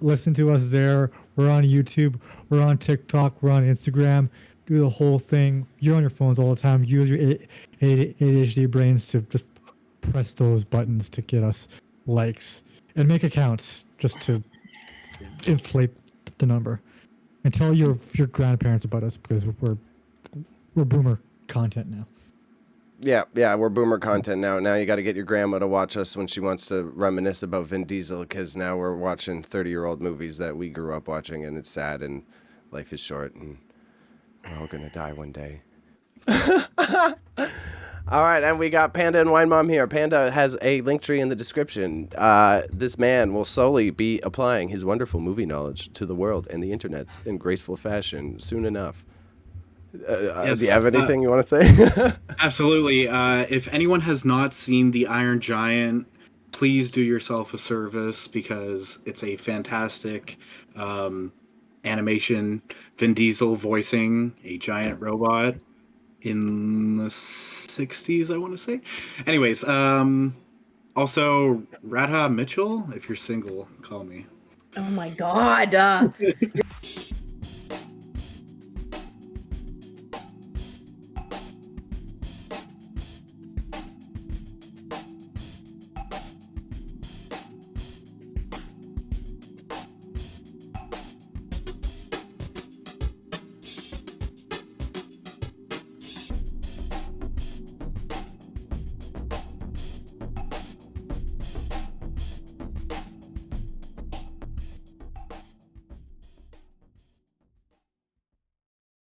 Listen to us there. We're on YouTube. We're on TikTok. We're on Instagram. Do the whole thing. You're on your phones all the time. Use your ADHD brains to just press those buttons to get us likes and make accounts just to inflate the number. And tell your grandparents about us, because we're boomer content now. Yeah, we're boomer content now. Now you got to get your grandma to watch us when she wants to reminisce about Vin Diesel, because now we're watching 30-year-old movies that we grew up watching, and it's sad, and life is short, and we're all going to die one day. All right, and we got Panda and Wine Mom here. Panda has a link tree in the description. This man will slowly be applying his wonderful movie knowledge to the world and the internet in graceful fashion soon enough. Yes, do you have anything you want to say? Absolutely. If anyone has not seen The Iron Giant, please do yourself a service, because it's a fantastic animation. Vin Diesel voicing a giant robot in the 60s, I want to say. Anyways, also Radha Mitchell, if you're single, call me. Oh my god.